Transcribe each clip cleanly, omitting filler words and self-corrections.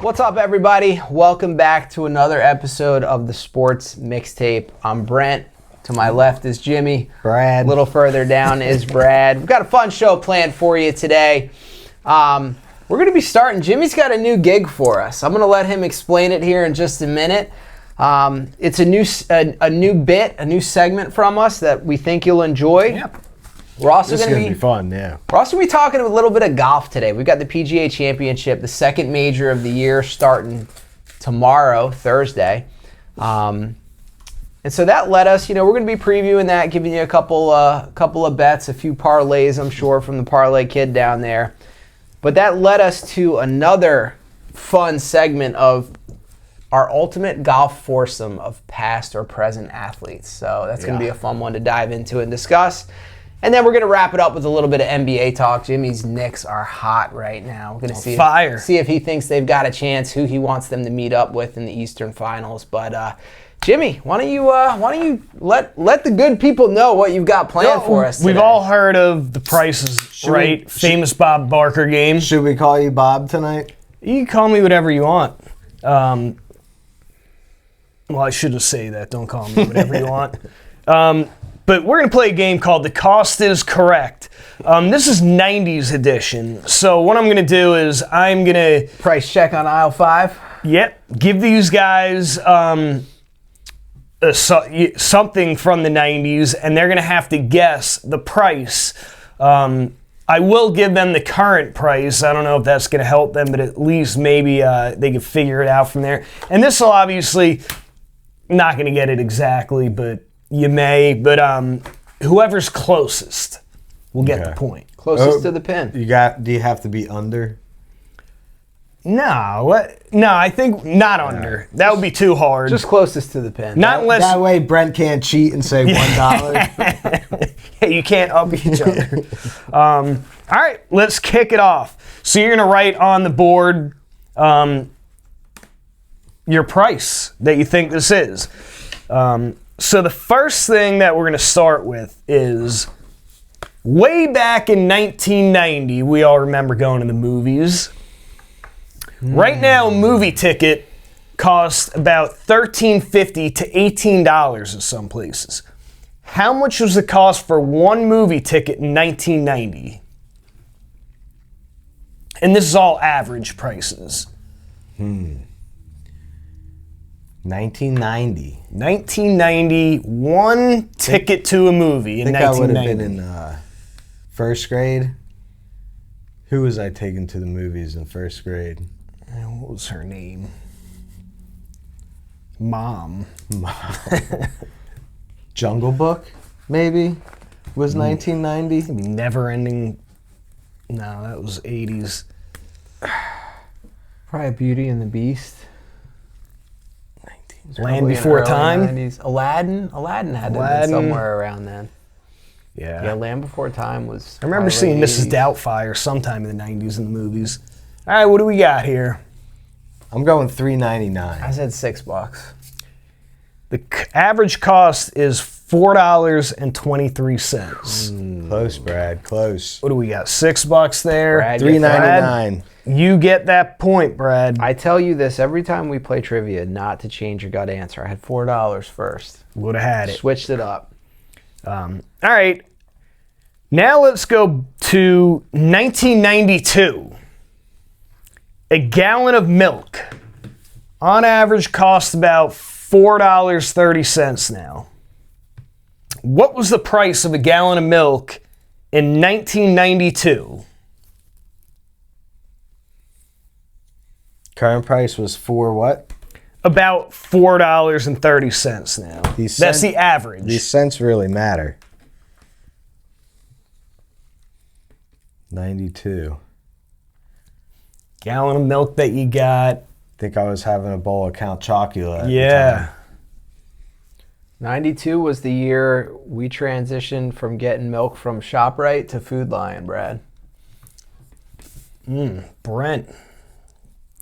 What's up, everybody? Welcome back to another episode of the Sports Mixtape. I'm Brent. To my left is Jimmy. Brad. A little further down is Brad. We've got a fun show planned for you today. We're going to be starting. Jimmy's got a new gig for us. I'm going to let him explain it here in just a minute. It's a new bit, a new segment from us that we think you'll enjoy. Yep. We're also This is going going to be fun, yeah. We're also going to be talking a little bit of golf today. We've got the PGA Championship, the second major of the year, starting tomorrow, Thursday. And so that led us, we're going to be previewing that, giving you a couple of bets, a few parlays, I'm sure, from the parlay kid down there. But that led us to another fun segment of our ultimate golf foursome of past or present athletes. So that's going to be a fun one to dive into and discuss. And then we're going to wrap it up with a little bit of NBA talk. Jimmy's Knicks are hot right now. We're going to see if he thinks they've got a chance, who he wants them to meet up with in the Eastern Finals. But Jimmy, why don't you let the good people know what you've got planned for us today? We've all heard of the prices, right? Famous Bob Barker game. Should we call you Bob tonight? You can call me whatever you want. Well, I shouldn't say that. Don't call me whatever you want. But we're going to play a game called The Cost is Correct. This is 90s edition. So what I'm going to do is I'm going to... Price check on aisle 5? Yep. Give these guys something from the 90s, and they're going to have to guess the price. I will give them the current price. I don't know if that's going to help them, but at least maybe they can figure it out from there. And this will obviously... Not going to get it exactly, but... You may, but whoever's closest will get the point. Closest to the pin. Do you have to be under? No, I think not under. That would be too hard. Just closest to the pin. That way Brent can't cheat and say $1. Yeah, you can't up each other. All right, let's kick it off. So you're going to write on the board your price that you think this is. So the first thing that we're going to start with is way back in 1990, we all remember going to the movies. Right now, a movie ticket costs about $13.50 to $18 in some places. How much was the cost for one movie ticket in 1990? And this is all average prices. 1990, one ticket to a movie in 1990. I would have been in first grade. Who was I taking to the movies in first grade? What was her name? Mom. Jungle Book, maybe? Was 1990? Never Ending. No, that was 80s. Probably Beauty and the Beast. Land Before Time. 90s. Aladdin had to have been somewhere around then. Yeah, Land Before Time was... I remember seeing Mrs. Doubtfire sometime in the 90s in the movies. All right, what do we got here? I'm going $3.99. I said $6. The average cost is $4.23. Close, Brad, close. What do we got? $6 there. Brad, $3.99. You get that point, Brad. I tell you this every time we play trivia, not to change your gut answer. I had $4 first. Would have had it. Switched it up. All right. Now let's go to 1992. A gallon of milk, on average, costs about $4.30 now. What was the price of a gallon of milk in 1992? Current price was for what? About $4.30 now. That's the average. These cents really matter. 92. Gallon of milk that you got. I think I was having a bowl of Count Chocula at the time. 92 was the year we transitioned from getting milk from ShopRite to Food Lion, Brad. Brent.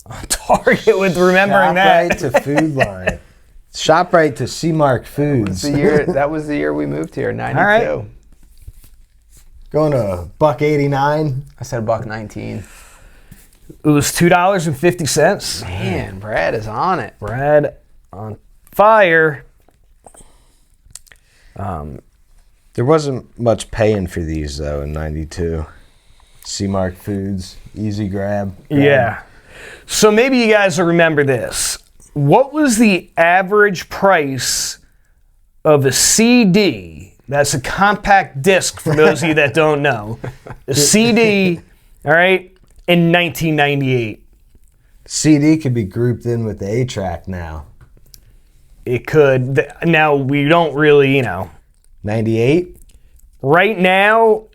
On target with remembering that. ShopRite to Food Lion. ShopRite to C-Mark Foods. That was the year we moved here, 92. All right. Going to $1.89. I said $1.19. It was $2.50. Man, Brad is on it. Brad on fire. There wasn't much paying for these though in '92. C-Mark Foods, easy grab. Yeah. So maybe you guys will remember this. What was the average price of a CD? That's a compact disc for those of you that don't know. A CD, all right, in 1998. CD could be grouped in with the A-track now. It could. Now, we don't really, 98? Right now,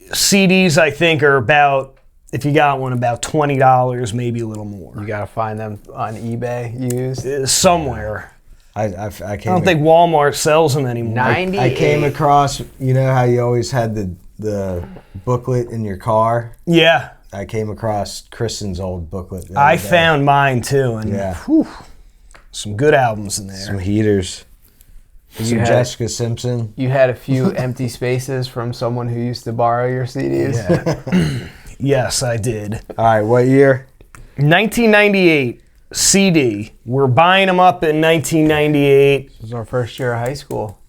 CDs, I think, are about, if you got one, about $20, maybe a little more. You got to find them on eBay used. Somewhere. I I don't think Walmart sells them anymore. 98. I came across, you know how you always had the booklet in your car? Yeah. I came across Kristen's old booklet. the I other day. found mine, too. And Yeah. whew, some good albums in there. Some heaters. Some had- Jessica Simpson. You had a few empty spaces from someone who used to borrow your CDs. Yeah. Yes, I did. All right, what year? 1998 CD. We're buying them up in 1998. This was our first year of high school.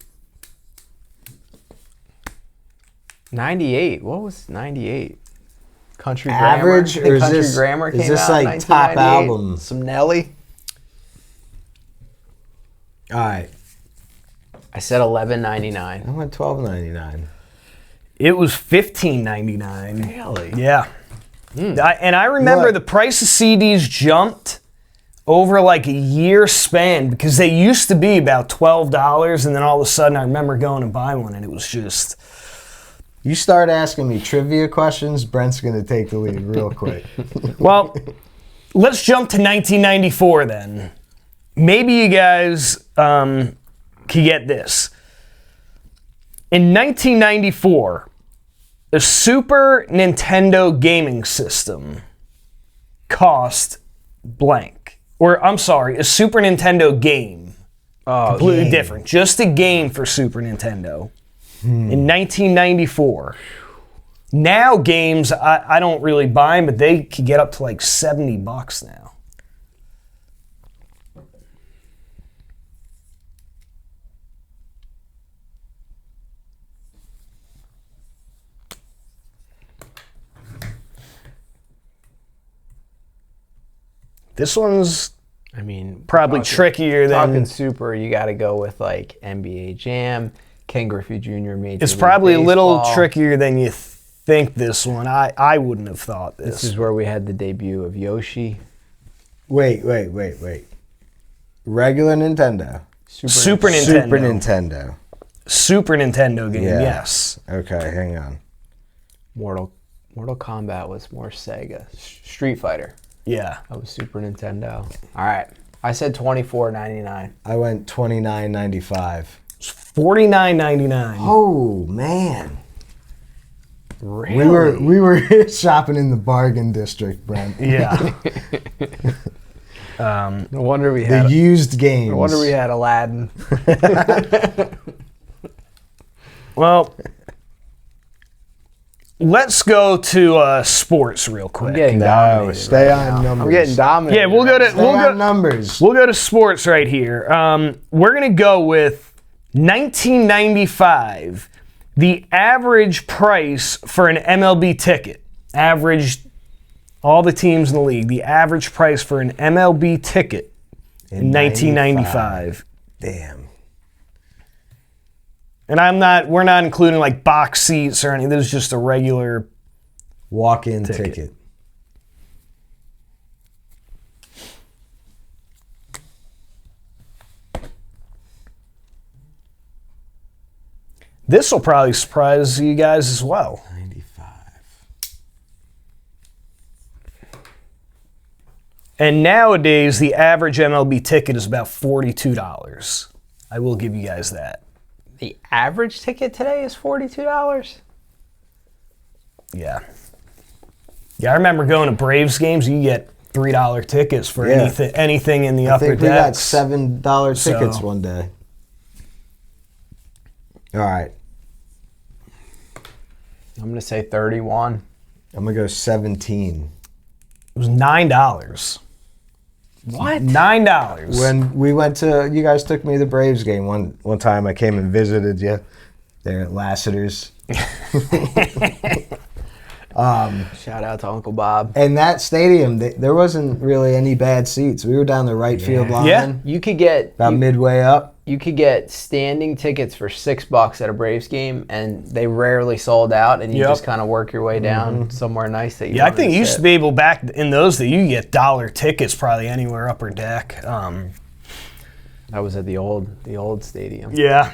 98. What was 98? Country Average, Grammar. I think or is Country this- Grammar is came this out in like top 1998. album? Some Nelly. All right, I said 11.99. I went $12.99. It was $15.99. Really? Yeah. And I remember Look. the price of CDs jumped over like a year span because they used to be about $12, and then all of a sudden I remember going to buy one and it was just... You start asking me trivia questions, Brent's going to take the lead real quick. Well, let's jump to 1994 then. Maybe you guys can get this. In 1994, a Super Nintendo gaming system cost blank. Or, I'm sorry, a Super Nintendo game. Oh, Completely different. Just a game for Super Nintendo. In 1994. Now games, I don't really buy them, but they could get up to like $70 now. This one's I mean, probably trickier than... talking Super. You got to go with like NBA Jam, Ken Griffey Jr. Major It's League probably a little Baseball. trickier than you think this one. I wouldn't have thought This this. is where we had the debut of Yoshi. Wait. Regular Nintendo. Super Nintendo. Super Nintendo. Super Nintendo game, Yeah. yes. Okay, hang on. Mortal Kombat was more Sega. Street Fighter. Yeah. That was Super Nintendo. All right. I said $24.99. I went $29.95. It's $49.99. Oh man, Really? we were shopping in the bargain district, Brent. Yeah. No wonder we The had. used games. No wonder we had Aladdin. Well, let's go to sports real quick. I'm getting No, dominated. stay right on now. numbers. I'm getting dominated. Yeah, we'll go to Stay on numbers. We'll go to sports right here. We're gonna go with 1995. The average price for an MLB ticket. Average, all the teams in the league. The average price for an MLB ticket in 1995. Damn. And we're not including like box seats or anything. This is just a regular. Walk-in Ticket. ticket. This will probably surprise you guys as well. 95. And nowadays, the average MLB ticket is about $42. I will give you guys that. The average ticket today is $42. Yeah. Yeah, I remember going to Braves games. You get $3 tickets for Yeah. anything in the I upper think we got decks. $7 tickets So- one day. All right. I'm going to say 31. I'm going to go 17. It was $9. What? $9. When we went to, you guys took me to the Braves game one time. I came and visited you there at Lassiter's. Shout out to Uncle Bob. And that stadium, there wasn't really any bad seats. We were down the right field line. Yeah. You could get About midway up. you could get standing tickets for $6 at a Braves game, and they rarely sold out. And you Yep. just kind of work your way down somewhere nice that you. Yeah, I wanted think to you used sit. to be able back in those that you could get dollar tickets probably anywhere upper deck. That was at the old stadium. Yeah.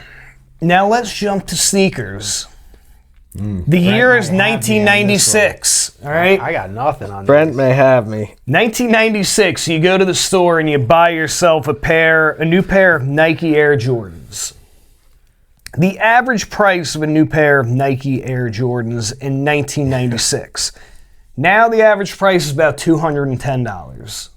Now let's jump to sneakers. The year is might have me on this 1996. All right. I got nothing on Brent this. may have me. 1996, you go to the store and you buy yourself a new pair of Nike Air Jordans. The average price of a new pair of Nike Air Jordans in 1996. Now the average price is about $210.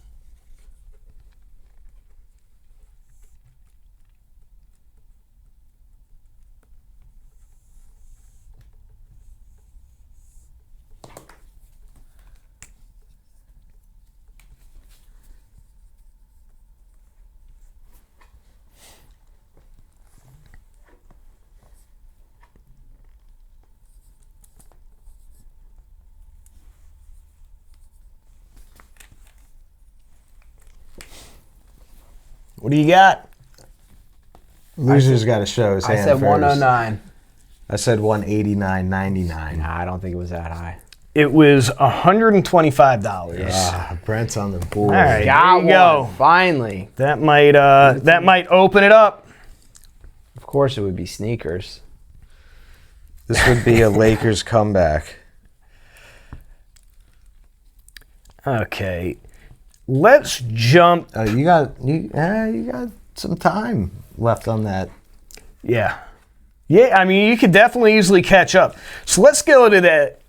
What do you got? Loser's got to show his I hand said first. 109. I said 189.99. Nah, I don't think it was that high. It was $125. Brent's on the board. All right. Got there you go. one. Finally. That might open it up. Of course, it would be sneakers. This would be a Lakers comeback. Okay. Let's jump. You got some time left on that. Yeah. Yeah, I mean, you could definitely easily catch up. So let's go to that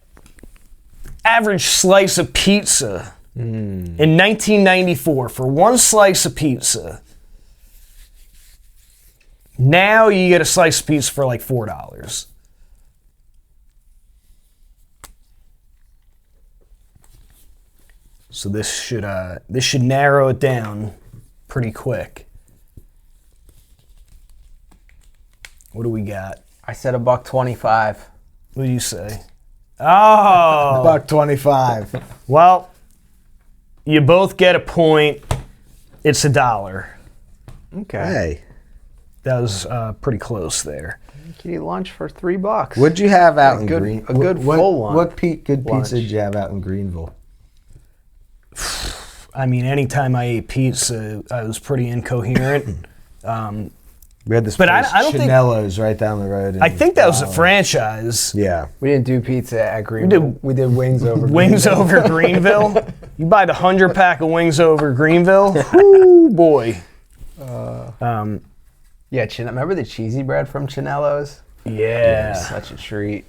average slice of pizza in 1994 for one slice of pizza. Now you get a slice of pizza for like $4. So this should narrow it down pretty quick. What do we got? I said $1.25. What do you say? Oh, $1.25. well, you both get a point. It's $1. Okay. Hey, That was pretty close there. You could eat lunch for $3. what'd you have out in good- Green? a good what, full lunch. What good Lunch. pizza did you have out in Greenville? I mean, anytime I ate pizza, I was pretty incoherent. We had this But I place, don't think- Chanello's right down the road. I think that was a franchise. Yeah. We didn't do pizza at Greenville. We did wings over Wings Greenville. over Greenville. You buy the 100-pack of wings over Greenville. Whoo, boy. Yeah, remember the cheesy bread from Chanello's? Yeah. Such a treat.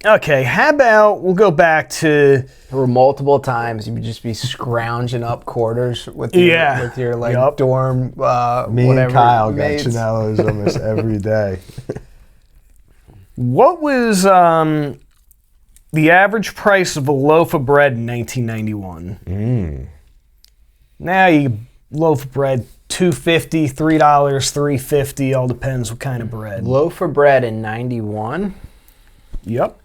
Okay, how about we'll go back to There were multiple times you would just be scrounging up quarters with your like Yup. dorm Me whatever and Kyle mates. got Chanello's almost every day. what was the average price of a loaf of bread in 1991? Now you loaf of bread $2.50, $3, $3.50, all depends what kind of bread. Loaf of bread in 91. Yep.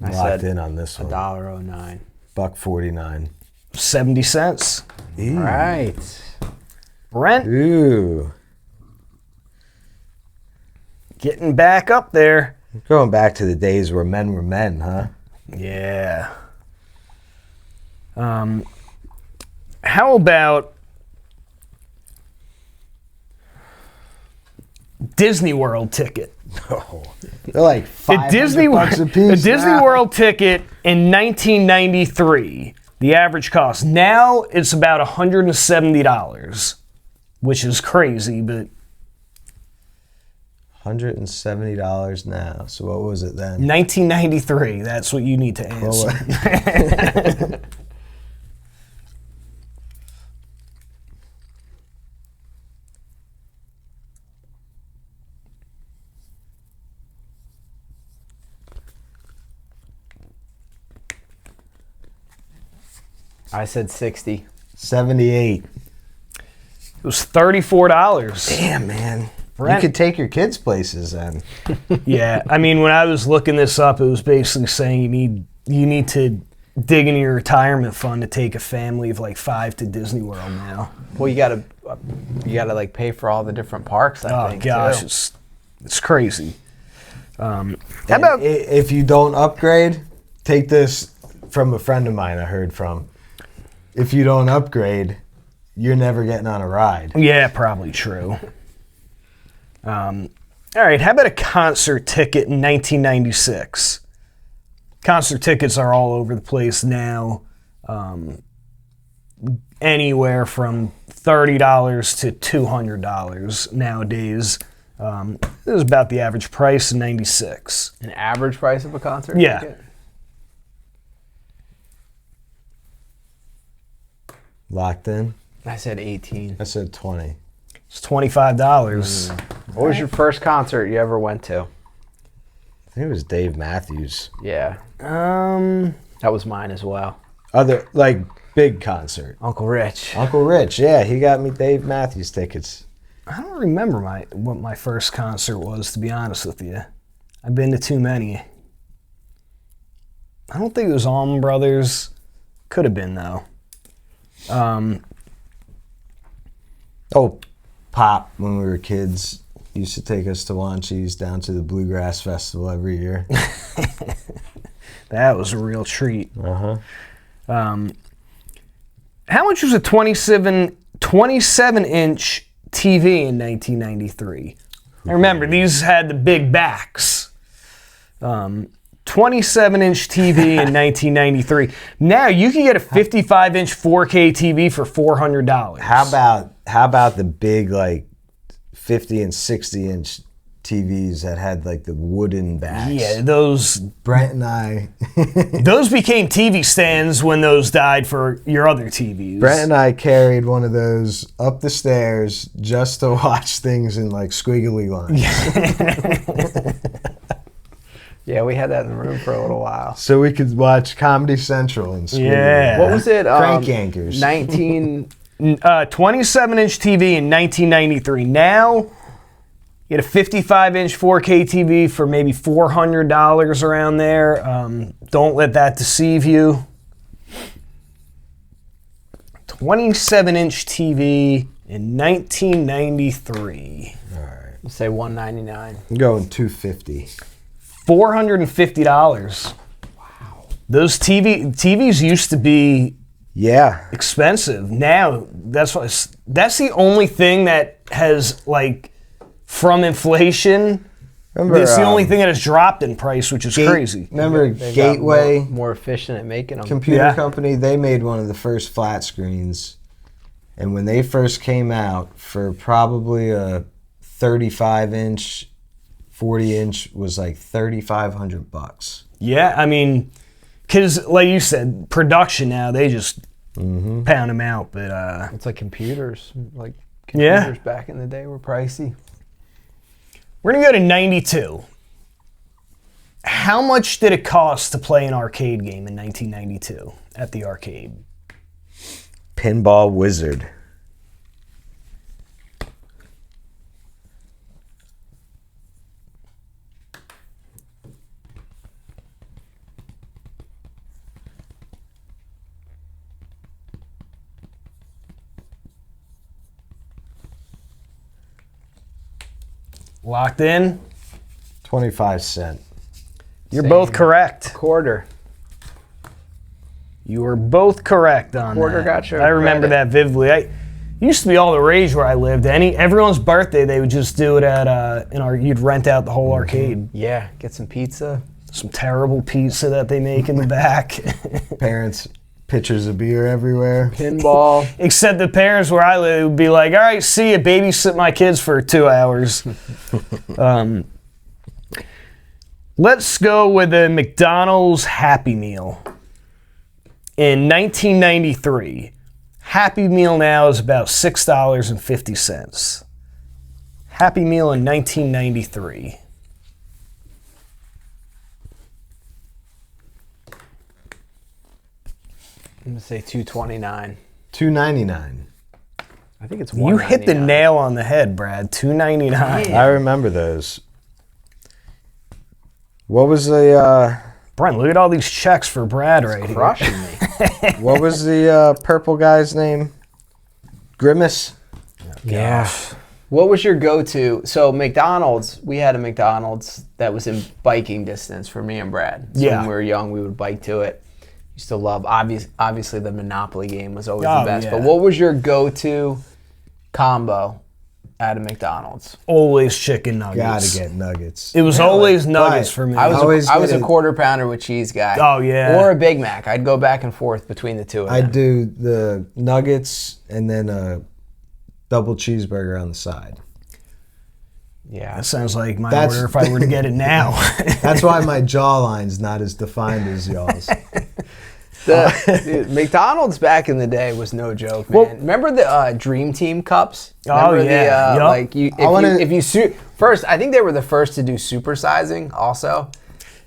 I Locked said in on this one. $1.09. $1.49. 70 cents. All right. Brent Ooh. getting back up there. Going back to the days where men were men, huh? Yeah. How about Disney World ticket? Oh, they're like A $500 Disney, a piece. a Disney now. World ticket in 1993, the average cost. Now it's about $170, which is crazy, but $170 now. So what was it then? 1993, that's what you need to answer. I said 60. 78. It was $34. Damn, man. Rent. You could take your kids places then. Yeah, I mean, when I was looking this up, it was basically saying you need to dig into your retirement fund to take a family of like 5 to Disney World now. Well, you gotta like pay for all the different parks. I think. Oh gosh, too. it's crazy. How And about if you don't upgrade, take this from a friend of mine I heard from. If you don't upgrade, you're never getting on a ride. Yeah, probably true. All right, how about a concert ticket in 1996? Concert tickets are all over the place now. Anywhere from $30 to $200 nowadays. This is about the average price in 96. An average price of a concert Yeah. ticket? Locked in? I said 18. I said 20. It's $25. What was your first concert you ever went to? I think it was Dave Matthews. Yeah, Um, that was mine as well. Other, like, big concert. Uncle Rich. Uncle Rich, yeah, he got me Dave Matthews tickets. I don't remember what my first concert was, to be honest with you. I've been to too many. I don't think it was Allman Brothers. Could have been, though. Oh, Pop, when we were kids, used to take us to Wanchese down to the Bluegrass Festival every year. That was a real treat. Uh-huh. How much was a 27-inch TV in 1993? I remember these had the big backs. 27-inch TV in 1993. Now you can get a 55-inch 4K TV for $400. How about the big, like, 50 and 60-inch TVs that had, like, the wooden backs? Yeah, those Brent and I... those became TV stands when those died for your other TVs. Brent and I carried one of those up the stairs just to watch things in, like, squiggly lines. Yeah, we had that in the room for a little while. So we could watch Comedy Central and squiggly Yeah. What was it? Crank Yankers. 27-inch TV in 1993. Now, you get a 55-inch 4K TV for maybe $400 around there. Don't let that deceive you. 27-inch TV in 1993. Let's say $199. I'm going $250. $450. Wow. Those TVs used to be Yeah. expensive. Now that's the only thing that has, like, from inflation. Remember, It's the only thing that has dropped in price, which is crazy. Remember They got Gateway more efficient at making them. Computer Yeah. Company? They made one of the first flat screens. And when they first came out, for probably a 35-inch, 40-inch was like $3,500. Yeah, I mean, because like you said, production now, they just pound them out. But It's like computers. Like Yeah. computers back in the day were pricey. we're going to go to 92. How much did it cost to play an arcade game in 1992 at the arcade? Pinball Wizard. Locked in? 25 cents. You're Same. both correct. Quarter. You were both correct on Quarter that. got your I remember credit. that vividly. It used to be all the rage where I lived. Everyone's birthday, they would just do it at you'd rent out the whole arcade. Yeah, get some pizza. Some terrible pizza that they make in the back. Parents, pitchers of beer everywhere. Pinball. Except the parents where I live would be like, all right, see you, babysit my kids for 2 hours. Let's go with a McDonald's Happy Meal. In 1993, Happy Meal now is about $6.50. Happy Meal in 1993. I'm gonna say 229. $2.99. I think it's You hit the $1.99. nail on the head, Brad. $2.99. I remember those. What was the Brent, look at all these checks for Brad right here. Crushing me. what was the purple guy's name? Grimace. Yeah. What was your go-to? So McDonald's, we had a McDonald's that was in biking distance for me and Brad. So Yeah. when we were young, we would bike to it. Used to love, obviously the Monopoly game was always Oh, the best. yeah. But what was your go-to combo at a McDonald's? Always chicken nuggets. Gotta get nuggets. It was always nuggets But for me. I was Always a get quarter pounder with cheese guy. Oh, yeah. Or a Big Mac. I'd go back and forth between the two of them. I'd do the nuggets and then a double cheeseburger on the side. Yeah. That sounds like my That's- order if I were to get it now. That's why my jawline's not as defined as y'all's. Dude, McDonald's back in the day was no joke, man. Well- Remember the Dream Team cups? Oh, Remember yeah. Yup. Like you, if you first, I think they were the first to do supersizing, also.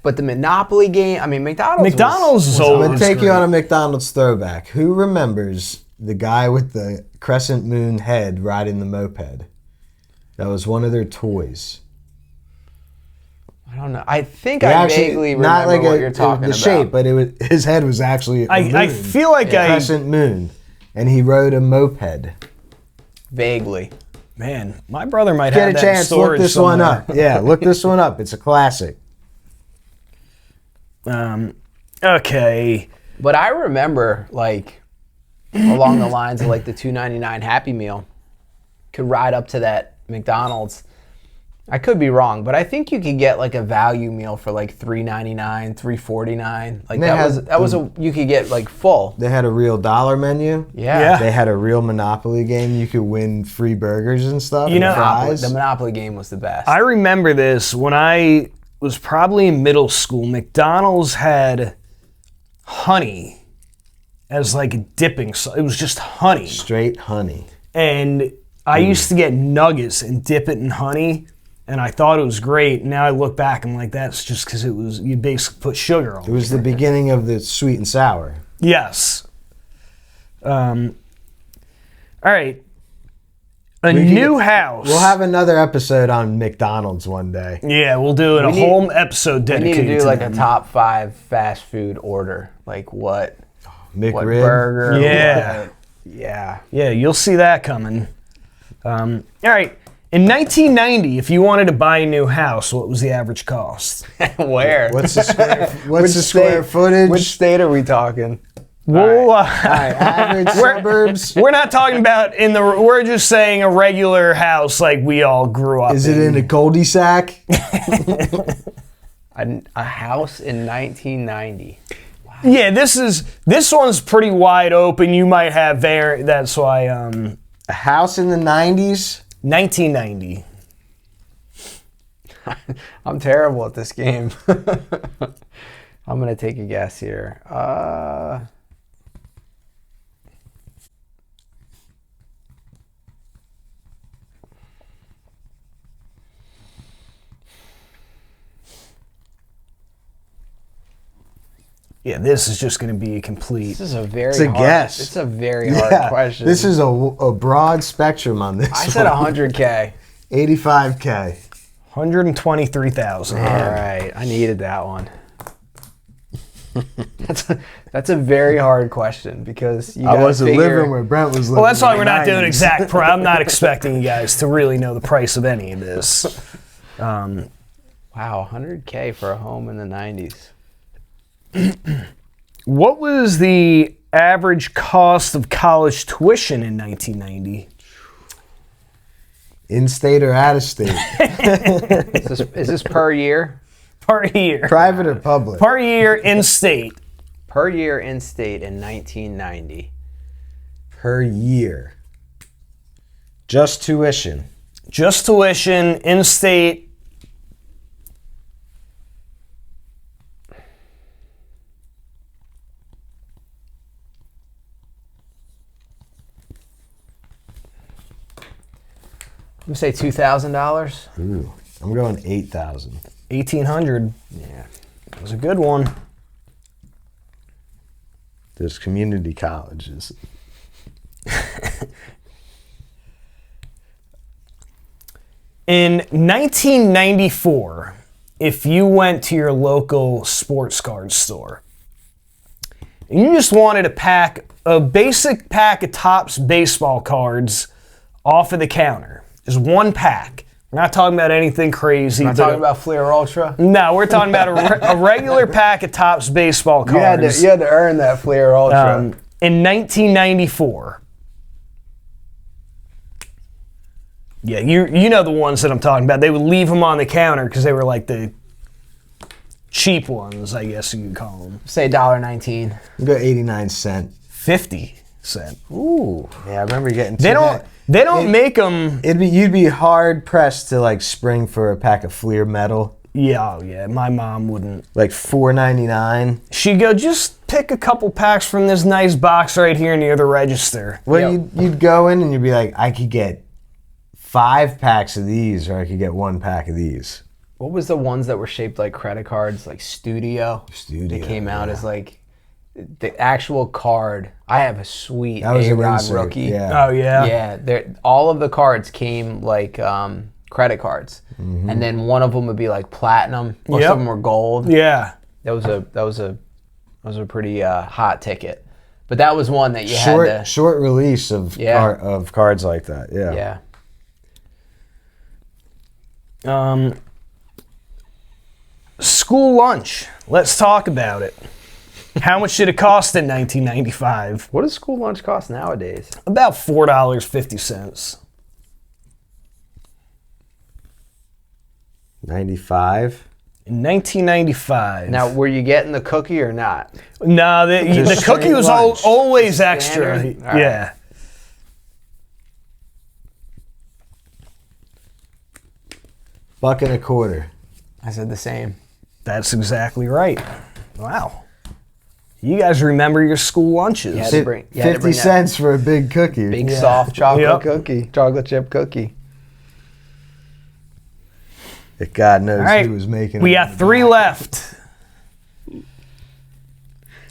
But the Monopoly game, I mean, McDonald's McDonald's is I'm always gonna take you great. on a McDonald's throwback. Who remembers the guy with the crescent moon head riding the moped? That was one of their toys. I don't know. I think I vaguely remember what you're talking the about. shape, but his head was actually a I moon, feel like a crescent moon, and he rode a moped. Vaguely. Man, my brother might Get have a that chance, in look storage this one somewhere. up. Yeah, look this one up. It's a classic. Okay. But I remember, like, along the lines of like the $2.99 Happy Meal, could ride up to that McDonald's. I could be wrong, but I think you could get like a value meal for like $3.99, $3.49. Like that was you could get like full. They had a real dollar menu. Yeah. They had a real Monopoly game. You could win free burgers and stuff. You and know, fries. The Monopoly game was the best. I remember this when I was probably in middle school. McDonald's had honey as like a dipping sauce. It was just honey. Straight honey. And I used to get nuggets and dip it in honey, and I thought it was great. Now I look back, I'm like, that's just because it was, you basically put sugar on It was the beginning of the sweet and sour. Yes. All right. A new house. We'll have another episode on McDonald's one day. Yeah, we'll do it. A whole episode we need dedicated to do like them. a top 5 fast food order. Like what McRib. burger? Yeah. what- yeah. Yeah, you'll see that coming. All right. In 1990, if you wanted to buy a new house, what was the average cost? Where? What's the square? What's Which the square state? footage? Which state are we talking? Well, All right, average suburbs. we're not talking about we're just saying a regular house like we all grew up Is it in a cul-de-sac? A house in 1990. Yeah, this one's pretty wide open. You might have that's why A house in the 90s? 1990. I'm terrible at this game. I'm gonna take a guess here. Yeah, this is just going to be a complete. This is a very It's a hard, guess. It's a very hard question. This is a broad spectrum on this. I said one. 100K. 85K. 123,000. All right, I needed that one. That's a very hard question because you I gotta wasn't figure, living where Brent was living. Well, that's why in we're the not doing 90s. exact. I'm not expecting you guys to really know the price of any of this. Wow, 100K for a home in the 90s. What was the average cost of college tuition in 1990? In-state or out-of-state? Is this per year? Per year. Private or public? Per year in state. Per year in state in 1990. Per year. Just tuition. Just tuition in state. I'm gonna say $2,000. Ooh, I'm going 8,000. 1,800. Yeah. That was a good one. There's community colleges. In 1994, if you went to your local sports card store and you just wanted a basic pack of Topps baseball cards off of the counter, just one pack. We're not talking about anything crazy. We're not talking about Fleer Ultra. No, we're talking about a regular pack of Topps baseball cards. You had to earn that Fleer Ultra. In 1994. Yeah, you know the ones that I'm talking about. They would leave them on the counter because they were like the cheap ones, I guess you could call them. Say $1.19. You go 89 cents. 50 cents. Ooh. Yeah, I remember getting. They don't make them. You'd be hard pressed to like spring for a pack of Fleer metal. Yeah, oh yeah. My mom wouldn't. Like $4.99. She'd go, just pick a couple packs from this nice box right here near the register. Well, you'd go in and you'd be like, I could get 5 packs of these, or I could get 1 pack of these. What was the ones that were shaped like credit cards, like Studio? They came out as like the actual card. I have a sweet A-Rod rookie. Yeah. Oh yeah. Yeah, all of the cards came like credit cards, and then one of them would be like platinum. Most of them were gold. Yeah. That was a pretty hot ticket, but that was one that you had to short release of cards like that. Yeah. Yeah. School lunch. Let's talk about it. How much did it cost in 1995? What does school lunch cost nowadays? About $4.50. 95. In 1995. Now, were you getting the cookie or not? No, the cookie was always extra. Standard? Yeah. $1.25. I said the same. That's exactly right. Wow. You guys remember your school lunches. You had to bring 50 cents for a big cookie. Big soft chocolate cookie, chocolate chip cookie. God knows All right. who was making it. We got 3 left.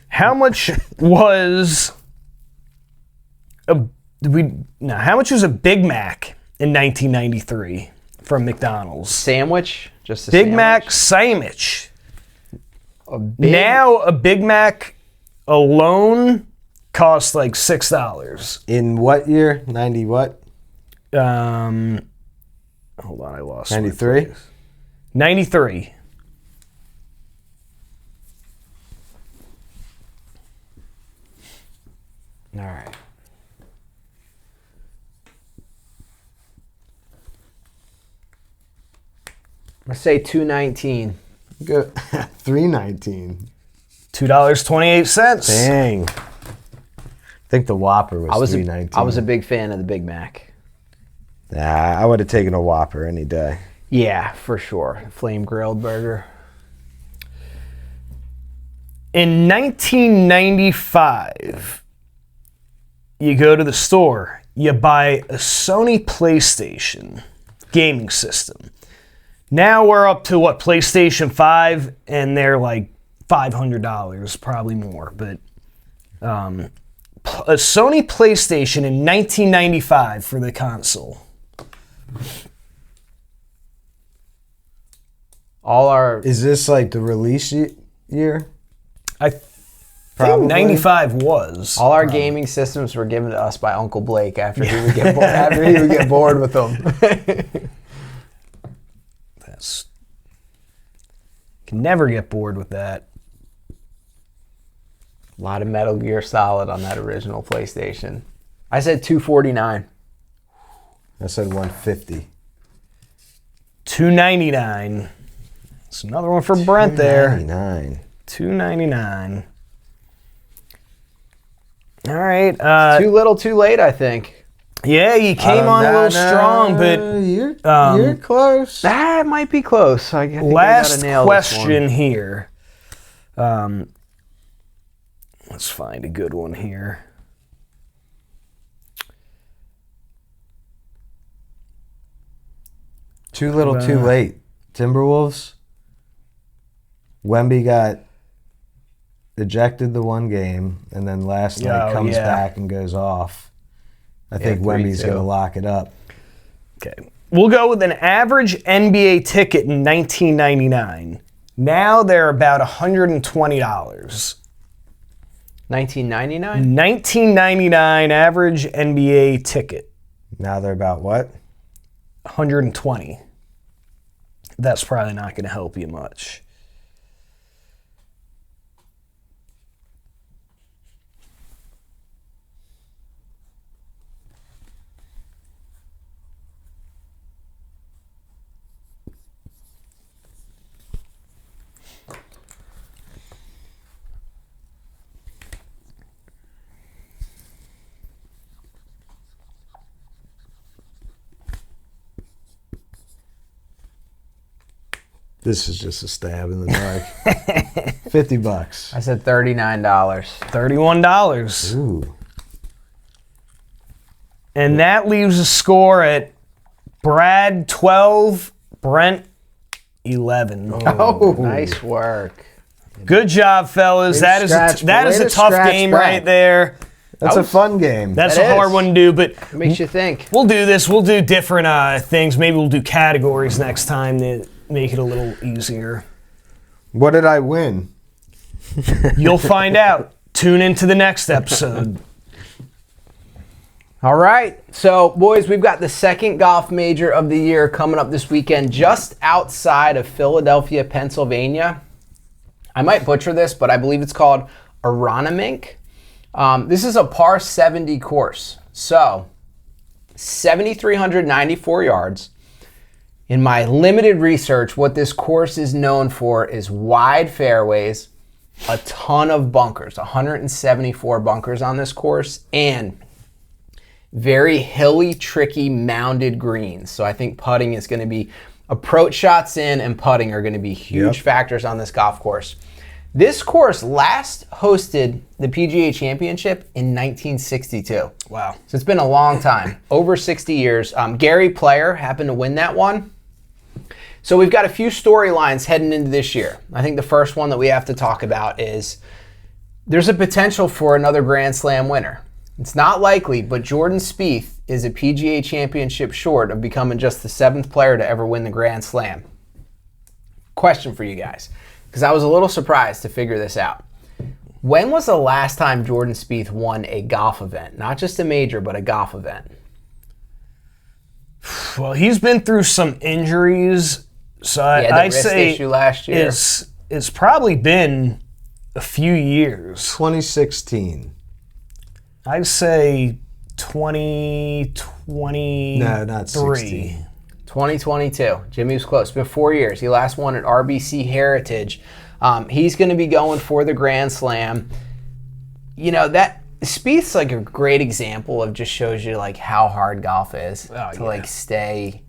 How much was how much was a Big Mac in 1993 from McDonald's? Sandwich? Just a Big sandwich? Mac sandwich. Now a Big Mac alone costs like $6. In what year? 90 what? Hold on, I lost. 93? 93. All right. I'm gonna say $2.19. Go $3.19. $2.28. Dang. I think the Whopper was $3.19. I was a big fan of the Big Mac. Nah, I would have taken a Whopper any day. Yeah, for sure. Flame grilled burger. In 1995, you go to the store, you buy a Sony PlayStation gaming system. Now we're up to PlayStation 5, and they're like $500, probably more. But a Sony PlayStation in 1995 for the console. Is this like the release year? I think 95 was. All our gaming systems were given to us by Uncle Blake after he would get bored with them. Can never get bored with that. A lot of Metal Gear Solid on that original PlayStation. I said $2.49. I said $1.50. $2.99. It's another one for Brent there. $2.99. All right. Too little, too late, I think. Yeah, you came on a little strong, but you're close. That might be close. I think last I gotta nail question here. Let's find a good one here. Too little, too late. Timberwolves. Wemby got ejected the one game, and then last night comes back and goes off. I think Wemby's going to lock it up. Okay. We'll go with an average NBA ticket in 1999. Now they're about $120. 1999? 1999 average NBA ticket. Now they're about what? 120. That's probably not going to help you much. This is just a stab in the dark. $50. I said $39. $31. Ooh. And that leaves a score at Brad 12, Brent 11. Oh, nice work. Good job, fellas. That is a tough game right there. That's a fun game. That's a hard one to do, but it makes you think. We'll do this. We'll do different things. Maybe we'll do categories next time to make it a little easier. What did I win? You'll find out. Tune into the next episode. All right. So, boys, we've got the second golf major of the year coming up this weekend just outside of Philadelphia, Pennsylvania. I might butcher this, but I believe it's called Aronimink. This is a par 70 course. So, 7,394 yards. In my limited research, what this course is known for is wide fairways, a ton of bunkers, 174 bunkers on this course, and very hilly, tricky, mounded greens. So I think putting is going to be, approach shots in and putting are going to be huge factors on this golf course. This course last hosted the PGA Championship in 1962. Wow. So it's been a long time, over 60 years. Gary Player happened to win that one. So we've got a few storylines heading into this year. I think the first one that we have to talk about is there's a potential for another Grand Slam winner. It's not likely, but Jordan Spieth is a PGA Championship short of becoming just the 7th player to ever win the Grand Slam. Question for you guys, because I was a little surprised to figure this out. When was the last time Jordan Spieth won a golf event? Not just a major, but a golf event. Well, he's been through some injuries. So I say issue last year. It's probably been a few years. 2016. I'd say 2023. No, not 16. 2022. Jimmy was close. It's been 4 years. He last won at RBC Heritage. He's going to be going for the Grand Slam. You know, that Spieth's like a great example of just shows you like how hard golf is to like stay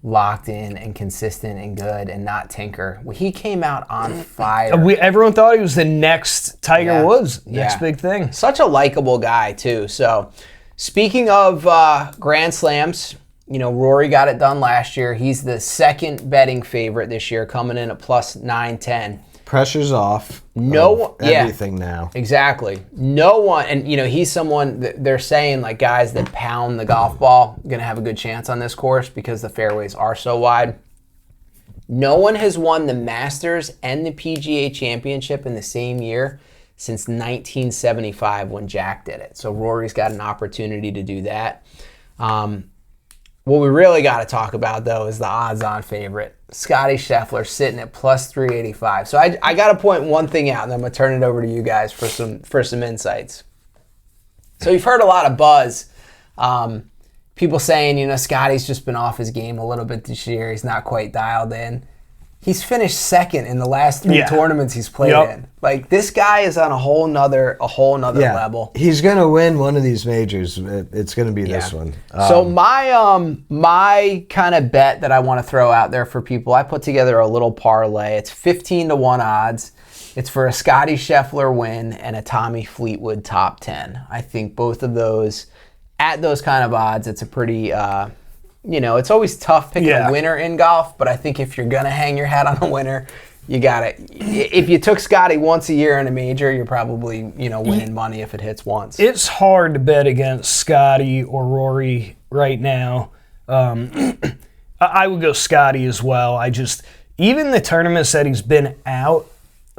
locked in and consistent and good and not tinker. Well, he came out on fire. Everyone thought he was the next Tiger Woods, next big thing. Such a likable guy too. So speaking of Grand Slams, you know, Rory got it done last year. He's the second betting favorite this year, coming in at plus 910. Pressure's off. Everything now. Exactly. No one, and you know, he's someone that they're saying like guys that pound the golf ball going to have a good chance on this course because the fairways are so wide. No one has won the Masters and the PGA Championship in the same year since 1975 when Jack did it. So Rory's got an opportunity to do that. What we really got to talk about, though, is the odds-on favorite. Scotty Scheffler sitting at plus 385. So I got to point one thing out, and then I'm going to turn it over to you guys for some insights. So you've heard a lot of buzz. People saying, you know, Scotty's just been off his game a little bit this year. He's not quite dialed in. He's finished second in the last 3 tournaments he's played in. Like, this guy is on a whole nother level. He's going to win one of these majors. It's going to be this one. So my kind of bet that I want to throw out there for people, I put together a little parlay. It's 15-1 odds. It's for a Scotty Scheffler win and a Tommy Fleetwood top 10. I think both of those, at those kind of odds, it's a pretty... you know, it's always tough picking a winner in golf, but I think if you're going to hang your hat on a winner, you got it. If you took Scotty once a year in a major, you're probably winning money if it hits once. It's hard to bet against Scotty or Rory right now. I would go Scotty as well. Even the tournaments that he's been out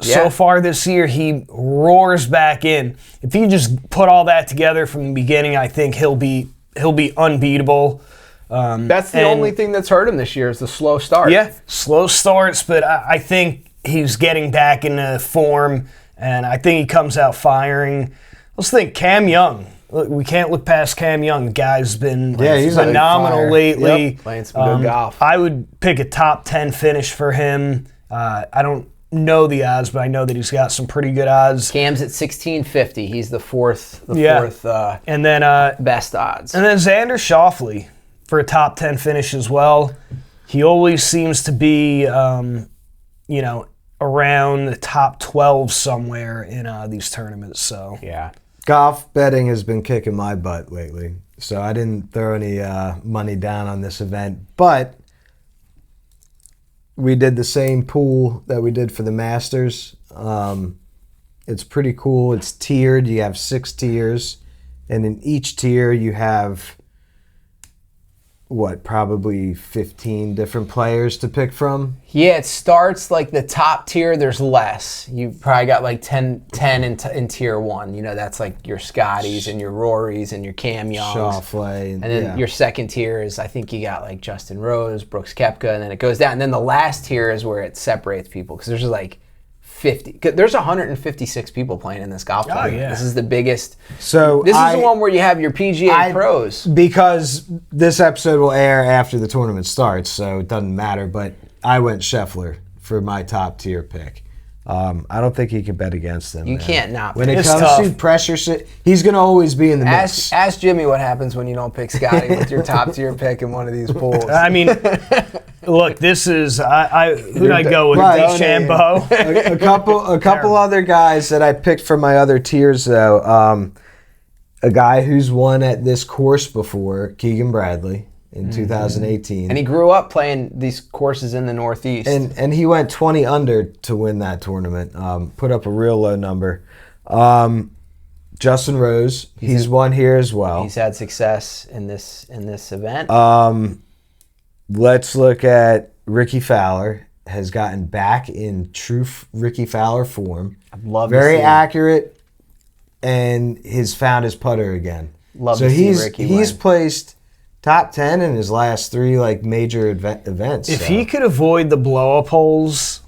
so far this year, he roars back in. If he just put all that together from the beginning, I think he'll be unbeatable. That's the only thing that's hurt him this year is the slow start. Yeah, slow starts, but I think he's getting back into form, and I think he comes out firing. Let's think Cam Young. Look, we can't look past Cam Young. The guy's been he's phenomenal lately. Yep. Playing some good golf. I would pick a top 10 finish for him. I don't know the odds, but I know that he's got some pretty good odds. Cam's at 1650. He's the fourth and then best odds. And then Xander Schauffele for a top 10 finish as well. He always seems to be, around the top 12 somewhere in these tournaments. So yeah. Golf betting has been kicking my butt lately, so I didn't throw any money down on this event. But we did the same pool that we did for the Masters. It's pretty cool. It's tiered. You have 6 tiers, and in each tier you have probably 15 different players to pick from? Yeah, it starts like the top tier, there's less. You probably got like 10 in tier 1. That's like your Scotties and your Rorys and your Cam Youngs. Schauffele. And then your second tier is, I think you got like Justin Rose, Brooks Koepka, and then it goes down. And then the last tier is where it separates people because there's like 50. There's 156 people playing in this golf tournament. Yeah. This is the biggest. So this is the one where you have your PGA pros. Because this episode will air after the tournament starts, so it doesn't matter. But I went Scheffler for my top tier pick. I don't think he can bet against him. You can't not. When it It's comes tough. to pressure, he's going to always be in the mix. Ask Jimmy what happens when you don't pick Scotty with your top tier pick in one of these pools. I mean, look, this is who'd I go with? Right. DeChambeau. A couple other guys that I picked for my other tiers, though. A guy who's won at this course before, Keegan Bradley, in 2018. And he grew up playing these courses in the Northeast. And he went 20 under to win that tournament. Put up a real low number. Justin Rose, he's won here as well. He's had success in this event. Let's look at Ricky Fowler. Has gotten back in true Ricky Fowler form. I'd love Very to see accurate, and has found his putter again. Love to see Ricky he's win. placed top 10 in his last 3 major events. If he could avoid the blow-up holes,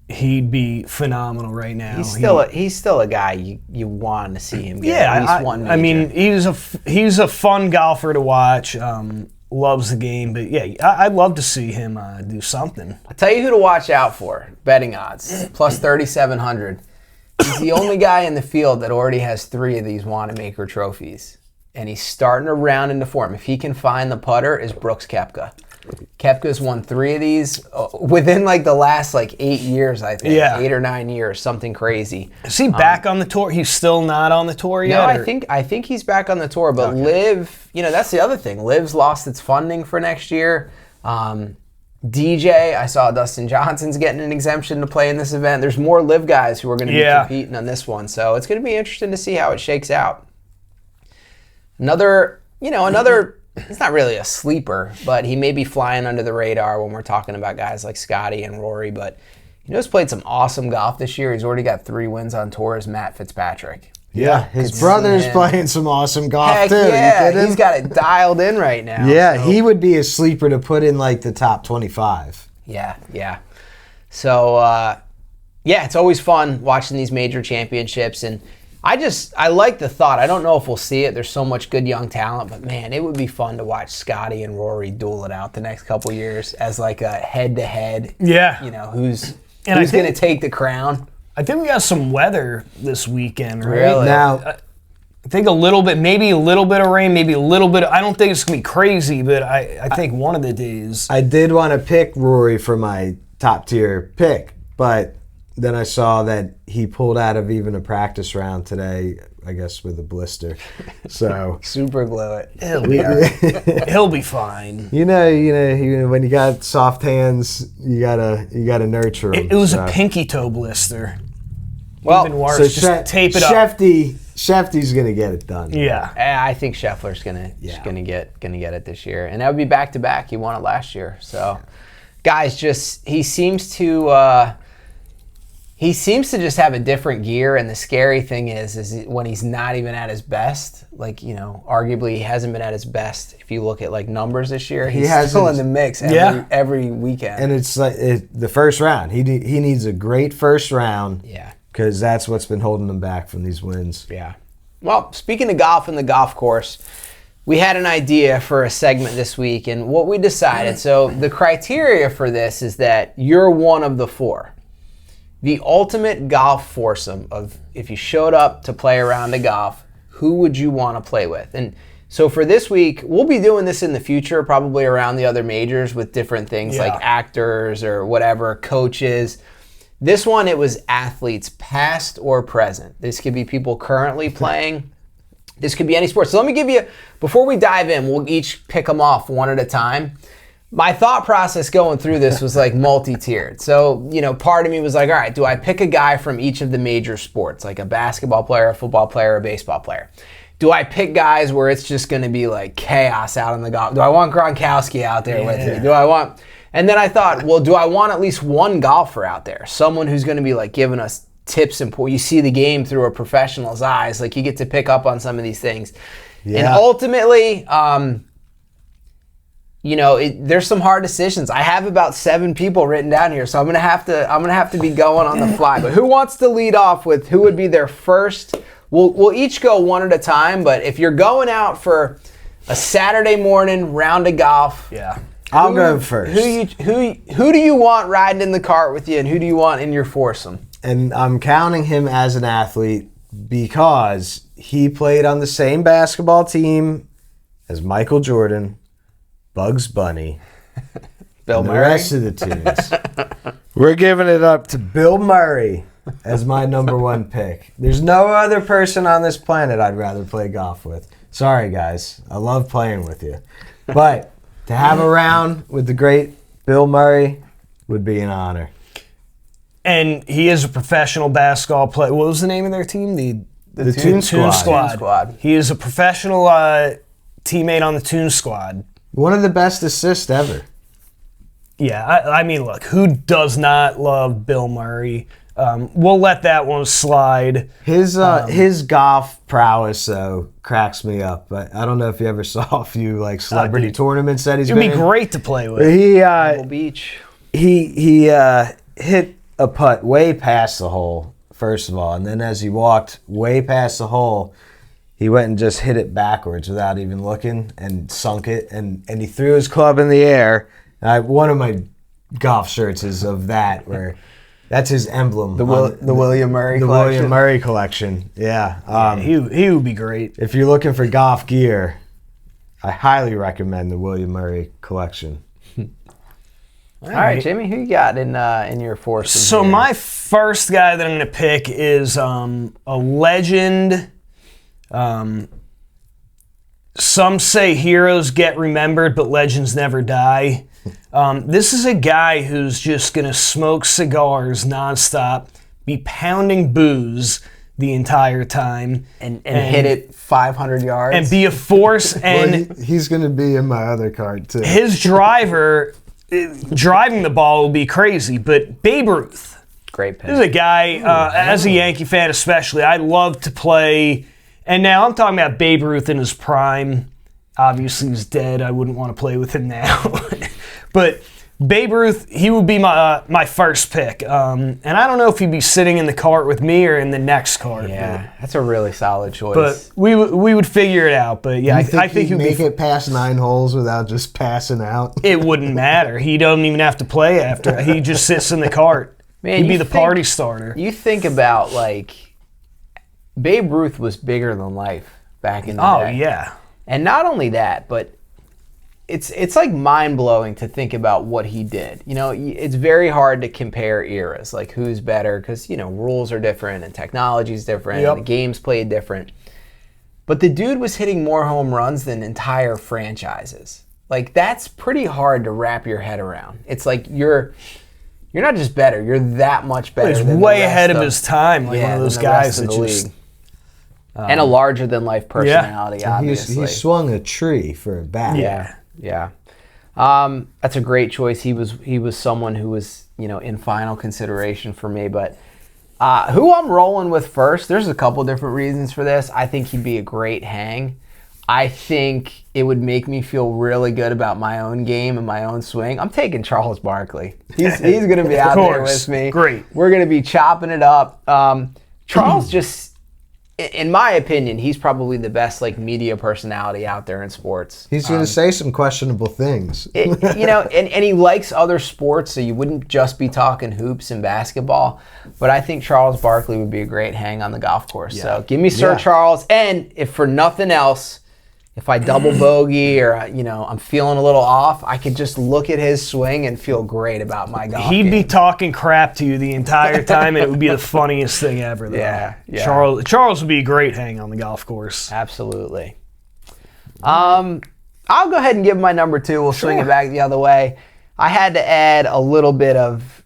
he'd be phenomenal right now. He's still a guy you want to see him get at least one major. I mean, he's a fun golfer to watch. Loves the game, but yeah, I'd love to see him do something. I'll tell you who to watch out for. Betting odds plus 3,700. He's the only guy in the field that already has 3 of these Wanamaker trophies, and he's starting to round into form. If he can find the putter, is Brooks Koepka. Koepka's won 3 of these within the last 8 years, I think. Yeah. 8 or 9 years, something crazy. Is he back on the tour? He's still not on the tour yet? No, I think he's back on the tour, but Liv, that's the other thing. Liv's lost its funding for next year. DJ, I saw Dustin Johnson's getting an exemption to play in this event. There's more Liv guys who are going to be competing on this one, so it's going to be interesting to see how it shakes out. Another, it's not really a sleeper, but he may be flying under the radar when we're talking about guys like Scotty and Rory. But he's played some awesome golf this year. He's already got 3 wins on tour. Is Matt Fitzpatrick. Yeah, his brother's playing some awesome golf Heck too. yeah, he's got it dialed in right now. Yeah, so. he would be a sleeper to put in the top 25. Yeah. So, it's always fun watching these major championships, and I like the thought. I don't know if we'll see it. There's so much good young talent, but man, it would be fun to watch Scotty and Rory duel it out the next couple years as a head-to-head. Yeah. Who's going to take the crown. I think we got some weather this weekend, right? Really? Now, I think maybe a little bit of rain, maybe a little bit. I don't think it's going to be crazy, but I think one of the days. I did want to pick Rory for my top tier pick, but then I saw that he pulled out of even a practice round today, I guess with a blister. So Super glue it. He'll be fine. you know, when you got soft hands, you gotta nurture them. It was a pinky toe blister. Well, Even worse, So just tape it up. Shefty's gonna get it done. Yeah. I think Scheffler's gonna get it this year, and that would be back to back. He won it last year, so guys, he seems to just have a different gear. And the scary thing is when he's not even at his best. Like, arguably he hasn't been at his best. If you look at like numbers this year, he's still in the mix every weekend. And it's like the first round. He needs a great first round. Yeah. Because that's what's been holding him back from these wins. Yeah. Well, speaking of golf and the golf course, we had an idea for a segment this week, and what we decided, so the criteria for this is that you're one of the four. The ultimate golf foursome of if you showed up to play a round of golf, who would you want to play with? And so for this week, we'll be doing this in the future, probably around the other majors with different things like actors or whatever, coaches. This one, it was athletes, past or present. This could be people currently playing. This could be any sport. So let me give you, before we dive in, we'll each pick them off one at a time. My thought process going through this was like multi-tiered. So, part of me was like, all right, do I pick a guy from each of the major sports, like a basketball player, a football player, a baseball player? Do I pick guys where it's just going to be like chaos out on the golf? Do I want Gronkowski out there with me? Do I want... And then I thought, well, do I want at least one golfer out there? Someone who's going to be like giving us tips and you see the game through a professional's eyes. Like you get to pick up on some of these things. Yeah. And ultimately, there's some hard decisions. I have about 7 people written down here, so I'm gonna have to be going on the fly. But who wants to lead off with who would be their first? We'll each go one at a time. But if you're going out for a Saturday morning round of golf, I'll go first. Who do you want riding in the cart with you, and who do you want in your foursome? And I'm counting him as an athlete because he played on the same basketball team as Michael Jordan, Bugs Bunny, Bill and Murray. The rest of the teams. We're giving it up to Bill Murray as my number one pick. There's no other person on this planet I'd rather play golf with. Sorry, guys. I love playing with you. But to have a round with the great Bill Murray would be an honor. And he is a professional basketball player. What was the name of their team? The Toon Squad. He is a professional teammate on the Toon Squad. One of the best assists ever. Yeah, I mean, look, who does not love Bill Murray? We'll let that one slide. His golf prowess, though, cracks me up. But I don't know if you ever saw a few celebrity tournaments that he's been in. It'd be great to play with. Pebble Beach. He hit a putt way past the hole, first of all, and then as he walked way past the hole, he went and just hit it backwards without even looking and sunk it, and he threw his club in the air. One of my golf shirts is of that, where that's his emblem. The William Murray collection. The William Murray collection, yeah. He would be great. If you're looking for golf gear, I highly recommend the William Murray collection. All right, Jimmy, who you got in your foursome? So here? my first guy that I'm going to pick is a legend. Some say heroes get remembered, but legends never die. This is a guy who's just going to smoke cigars nonstop, be pounding booze the entire time, and hit it 500 yards. And be a force. And he's going to be in my other card, too. His driving the ball will be crazy, but Babe Ruth. Great pick. This is a guy, as a Yankee fan especially, I love to play. And now I'm talking about Babe Ruth in his prime. Obviously, he's dead. I wouldn't want to play with him now. But Babe Ruth, he would be my first pick. And I don't know if he'd be sitting in the cart with me or in the next cart. Yeah, that's a really solid choice. But we would figure it out. But yeah, I think he'd make it past 9 holes without just passing out. It wouldn't matter. He doesn't even have to play after. He just sits in the cart. Man, he'd be the party starter. You think about, Babe Ruth was bigger than life back in the day. Oh, yeah. And not only that, but it's like mind-blowing to think about what he did. You know, it's very hard to compare eras, like who's better, because, you know, rules are different and technology's different and the game's played different. But the dude was hitting more home runs than entire franchises. Like, that's pretty hard to wrap your head around. It's like you're not just better, you're that much better. He's than way ahead of his time, like one of those guys that just... league. And a larger-than-life personality, obviously. He swung a tree for a bat. Yeah. That's a great choice. He was someone who was, you know, in final consideration for me. But who I'm rolling with first, there's a couple different reasons for this. I think he'd be a great hang. I think it would make me feel really good about my own game and my own swing. I'm taking Charles Barkley. He's going to be out there with me. Great. We're going to be chopping it up. Charles just... In my opinion, he's probably the best media personality out there in sports. He's going to say some questionable things. You know, and he likes other sports, so you wouldn't just be talking hoops and basketball. But I think Charles Barkley would be a great hang on the golf course. Yeah. So give me Sir Charles. And if for nothing else, if I double bogey or, you know, I'm feeling a little off, I could just look at his swing and feel great about my golf He'd game. be talking crap to you the entire time, and it would be the funniest thing ever, though. Yeah. Charles would be a great hang on the golf course. Absolutely. I'll go ahead and give my number 2. We'll swing it back the other way. I had to add a little bit of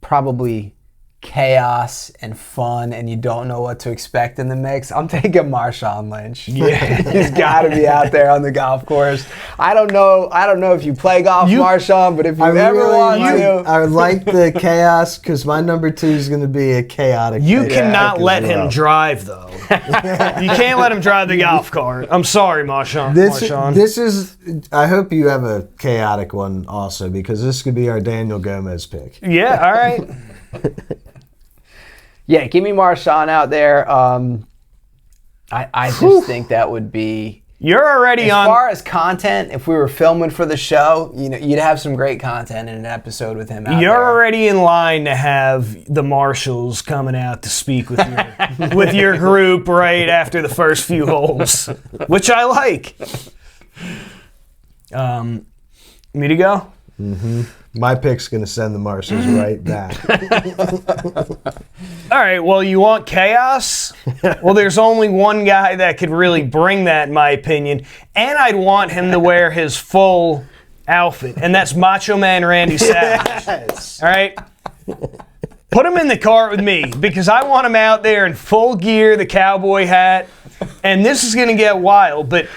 probably chaos and fun, and you don't know what to expect in the mix. I'm taking Marshawn Lynch. Yeah. He's got to be out there on the golf course. I don't know if you play golf, Marshawn, but if you ever want to. I like the chaos because my number 2 is going to be a chaotic. You cannot let him drive, though. You can't let him drive the golf cart. I'm sorry, Marshawn. This is. I hope you have a chaotic one also, because this could be our Daniel Gomez pick. Yeah. All right. Yeah, give me Marshawn out there. I just think that would be... You're already as far as content, if we were filming for the show, you know, you'd have some great content in an episode with him out there. You're already in line to have the marshals coming out to speak with with your group right after the first few holes, which I like. Me to go? Mm-hmm. My pick's going to send the marshals right back. All right, well, you want chaos? Well, there's only one guy that could really bring that, in my opinion, and I'd want him to wear his full outfit, and that's Macho Man Randy Savage. Yes. All right? Put him in the cart with me, because I want him out there in full gear, the cowboy hat, and this is going to get wild, but...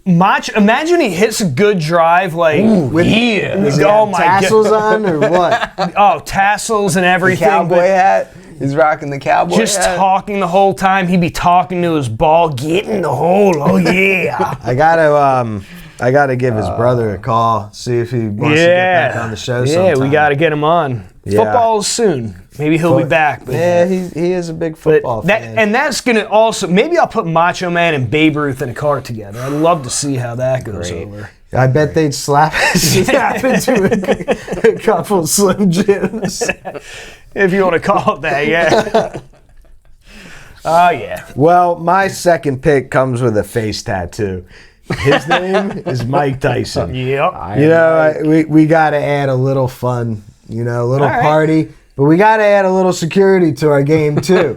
imagine he hits a good drive does he have tassels on or what? Oh, tassels and everything. The cowboy hat. He's rocking the cowboy hat. Just talking the whole time. He'd be talking to his ball, get in the hole. Oh yeah. I gotta give his brother a call, see if he wants to get back on the show sometime. Yeah, we gotta get him on. Yeah. Football is soon. Maybe he'll be back. But yeah, he is a big football fan. And that's going to also... Maybe I'll put Macho Man and Babe Ruth in a cart together. I'd love to see how that goes over. I bet they'd slap into a couple Slim Jims. If you want to call it that, yeah. Oh, yeah. Well, my second pick comes with a face tattoo. His name is Mike Tyson. Yep. You know, we got to add a little fun, you know, a little party. But we got to add a little security to our game, too.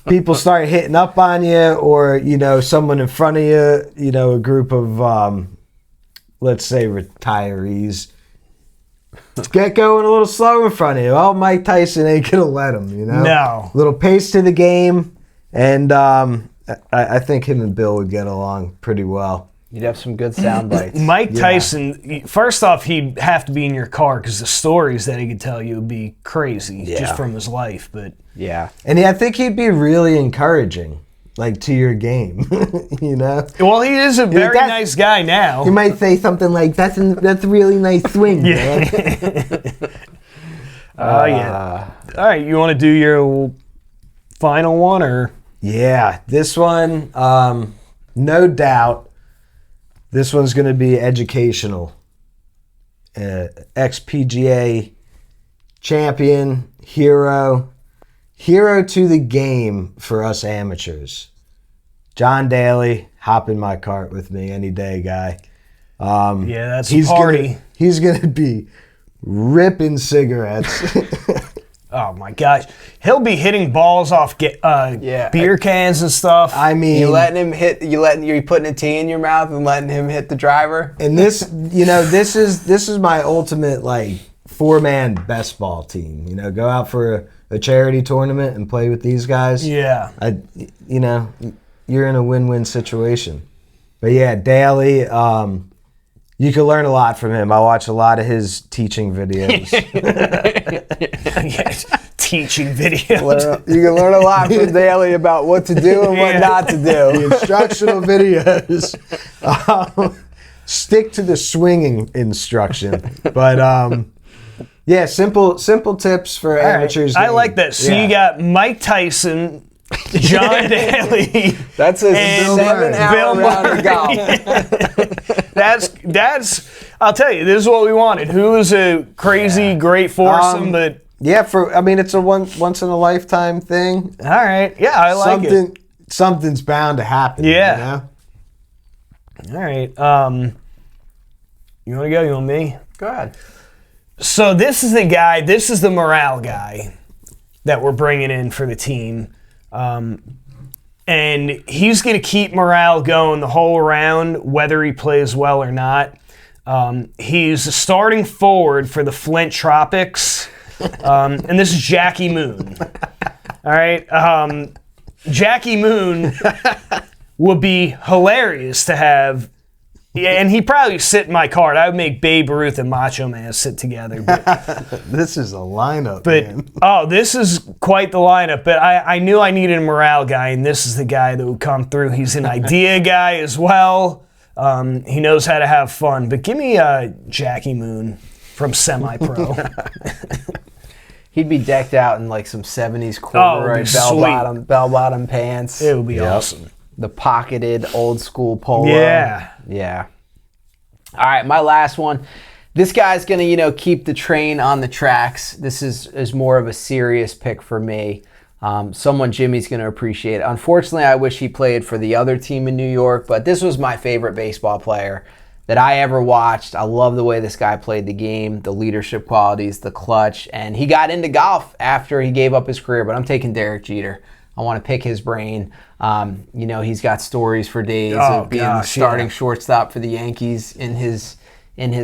People start hitting up on you, or, you know, someone in front of you, you know, a group of, let's say, retirees. Get going a little slow in front of you. Oh, Mike Tyson ain't going to let him, you know? No. A little pace to the game. And I think him and Bill would get along pretty well. You'd have some good sound bites. Mike Tyson, first off, he'd have to be in your car because the stories that he could tell you would be crazy just from his life. But and I think he'd be really encouraging, to your game, you know? Well, he is a very nice guy now. You might say something like, that's a really nice swing, man. Oh, yeah. All right, you want to do your final one, or? Yeah, this one, no doubt, this one's going to be educational. Ex-PGA champion, hero to the game for us amateurs. John Daly, hop in my cart with me any day, guy. Yeah, that's a party. He's gonna be ripping cigarettes. Oh my gosh, he'll be hitting balls off beer cans and stuff. I mean, you're putting a tea in your mouth and letting him hit the driver. And this is my ultimate like 4-man best ball team. You know, go out for a charity tournament and play with these guys. Yeah, you're in a win-win situation. But yeah, Daly, you can learn a lot from him. I watch a lot of his teaching videos. Yes, teaching videos. You can learn a lot from Daly about what to do and what not to do. The instructional videos. Stick to the swinging instruction. But yeah, simple tips for amateurs. I like that. So you got Mike Tyson, John Daly. That's a 7-hour round of golf. That's. I'll tell you, this is what we wanted. Who is a crazy, great foursome, but yeah, it's a once in a lifetime thing. All right, yeah, I like it. Something's bound to happen. Yeah. You know? All right. You want to go? You want me? Go ahead. So this is the guy. This is the morale guy that we're bringing in for the team. And he's going to keep morale going the whole round, whether he plays well or not. He's a starting forward for the Flint Tropics, and this is Jackie Moon. All right, Jackie Moon would be hilarious to have. Yeah, and he'd probably sit in my card. I would make Babe Ruth and Macho Man sit together. But, this is a lineup, man. This is quite the lineup. But I knew I needed a morale guy, and this is the guy that would come through. He's an idea guy as well. He knows how to have fun. But give me Jackie Moon from Semi-Pro. He'd be decked out in like some 70s corduroy bell-bottom pants. It would be awesome. The pocketed old school polo. Yeah. All right, my last one. This guy's going to, keep the train on the tracks. This is more of a serious pick for me. Someone Jimmy's going to appreciate. Unfortunately, I wish he played for the other team in New York, but this was my favorite baseball player that I ever watched. I love the way this guy played the game, the leadership qualities, the clutch, and he got into golf after he gave up his career, but I'm taking Derek Jeter. I want to pick his brain. He's got stories for days of being the starting shortstop for the Yankees in his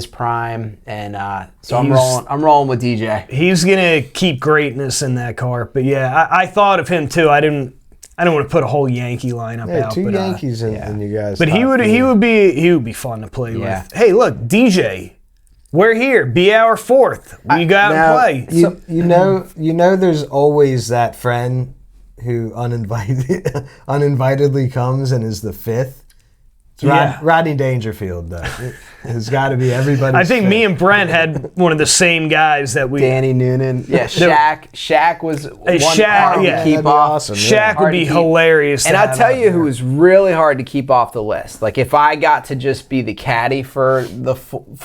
prime, and so I'm rolling with DJ. He's gonna keep greatness in that car. But yeah, I thought of him too. I don't want to put a whole Yankee lineup out. Two Yankees in you guys. But he would be fun to play with. Hey, look, DJ. We're here. Be our fourth. We go out and play. You know, there's always that friend who uninvitedly comes and is the fifth. It's Rodney Dangerfield, though. It's got to be everybody's I think fifth. me and Brent had one of the same guys that we... Danny Noonan. Yeah, Shaq. Shaq was one hard to keep off. Awesome, Shaq would be hilarious. And I'll tell you who was really hard to keep off the list. Like, if I got to just be the caddy for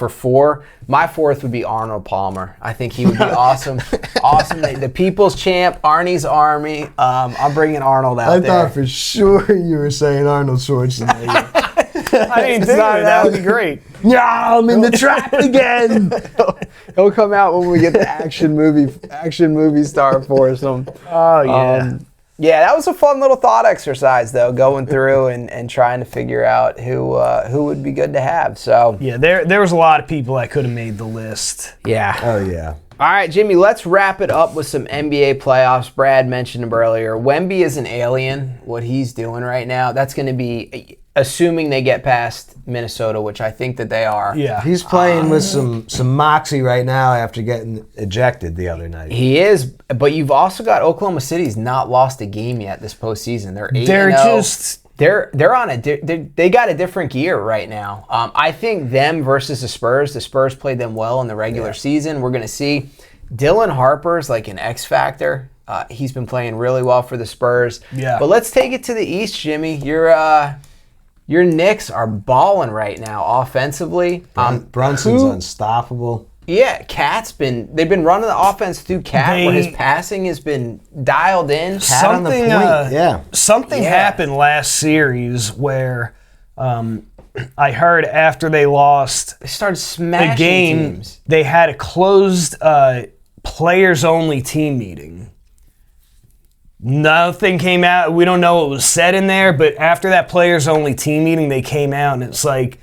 four, my fourth would be Arnold Palmer. I think he would be awesome. Awesome. The people's champ, Arnie's Army. I'm bringing Arnold out there. I thought for sure you were saying Arnold Schwarzenegger. I didn't think of it. That would be great. Yeah, I'm in the trap again. He'll come out when we get the action movie star foursome. Oh yeah. Yeah, that was a fun little thought exercise though, going through and trying to figure out who would be good to have. So yeah, there was a lot of people that could have made the list. Yeah. Oh yeah. All right, Jimmy, let's wrap it up with some NBA playoffs. Brad mentioned him earlier. Wemby is an alien, what he's doing right now. That's going to be, assuming they get past Minnesota, which I think that they are. Yeah. He's playing with some moxie right now after getting ejected the other night. He is, but you've also got Oklahoma City's not lost a game yet this postseason. They're 8-0. They're just... They're on they got a different gear right now. I think them versus the Spurs played them well in the regular season. We're going to see Dylan Harper's like an X factor. He's been playing really well for the Spurs. Yeah. But let's take it to the East, Jimmy. Your Knicks are balling right now offensively. Brunson's unstoppable. Yeah, they've been running the offense through Cat, where his passing has been dialed in. Cat on the point. Something happened last series where I heard after they lost They started the smashing game, teams. they had a closed players-only team meeting. Nothing came out. We don't know what was said in there, but after that players-only team meeting, they came out, and it's like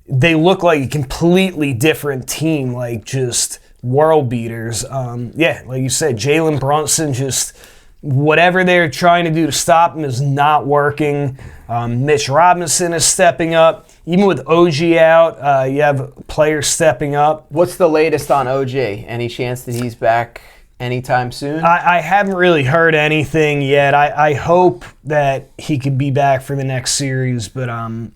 they look like a completely different team, like just world beaters. Like you said, Jalen Brunson, just whatever they're trying to do to stop him is not working. Mitch Robinson is stepping up. Even with OG out, you have players stepping up. What's the latest on OG? Any chance that he's back anytime soon? I haven't really heard anything yet. I hope that he could be back for the next series, but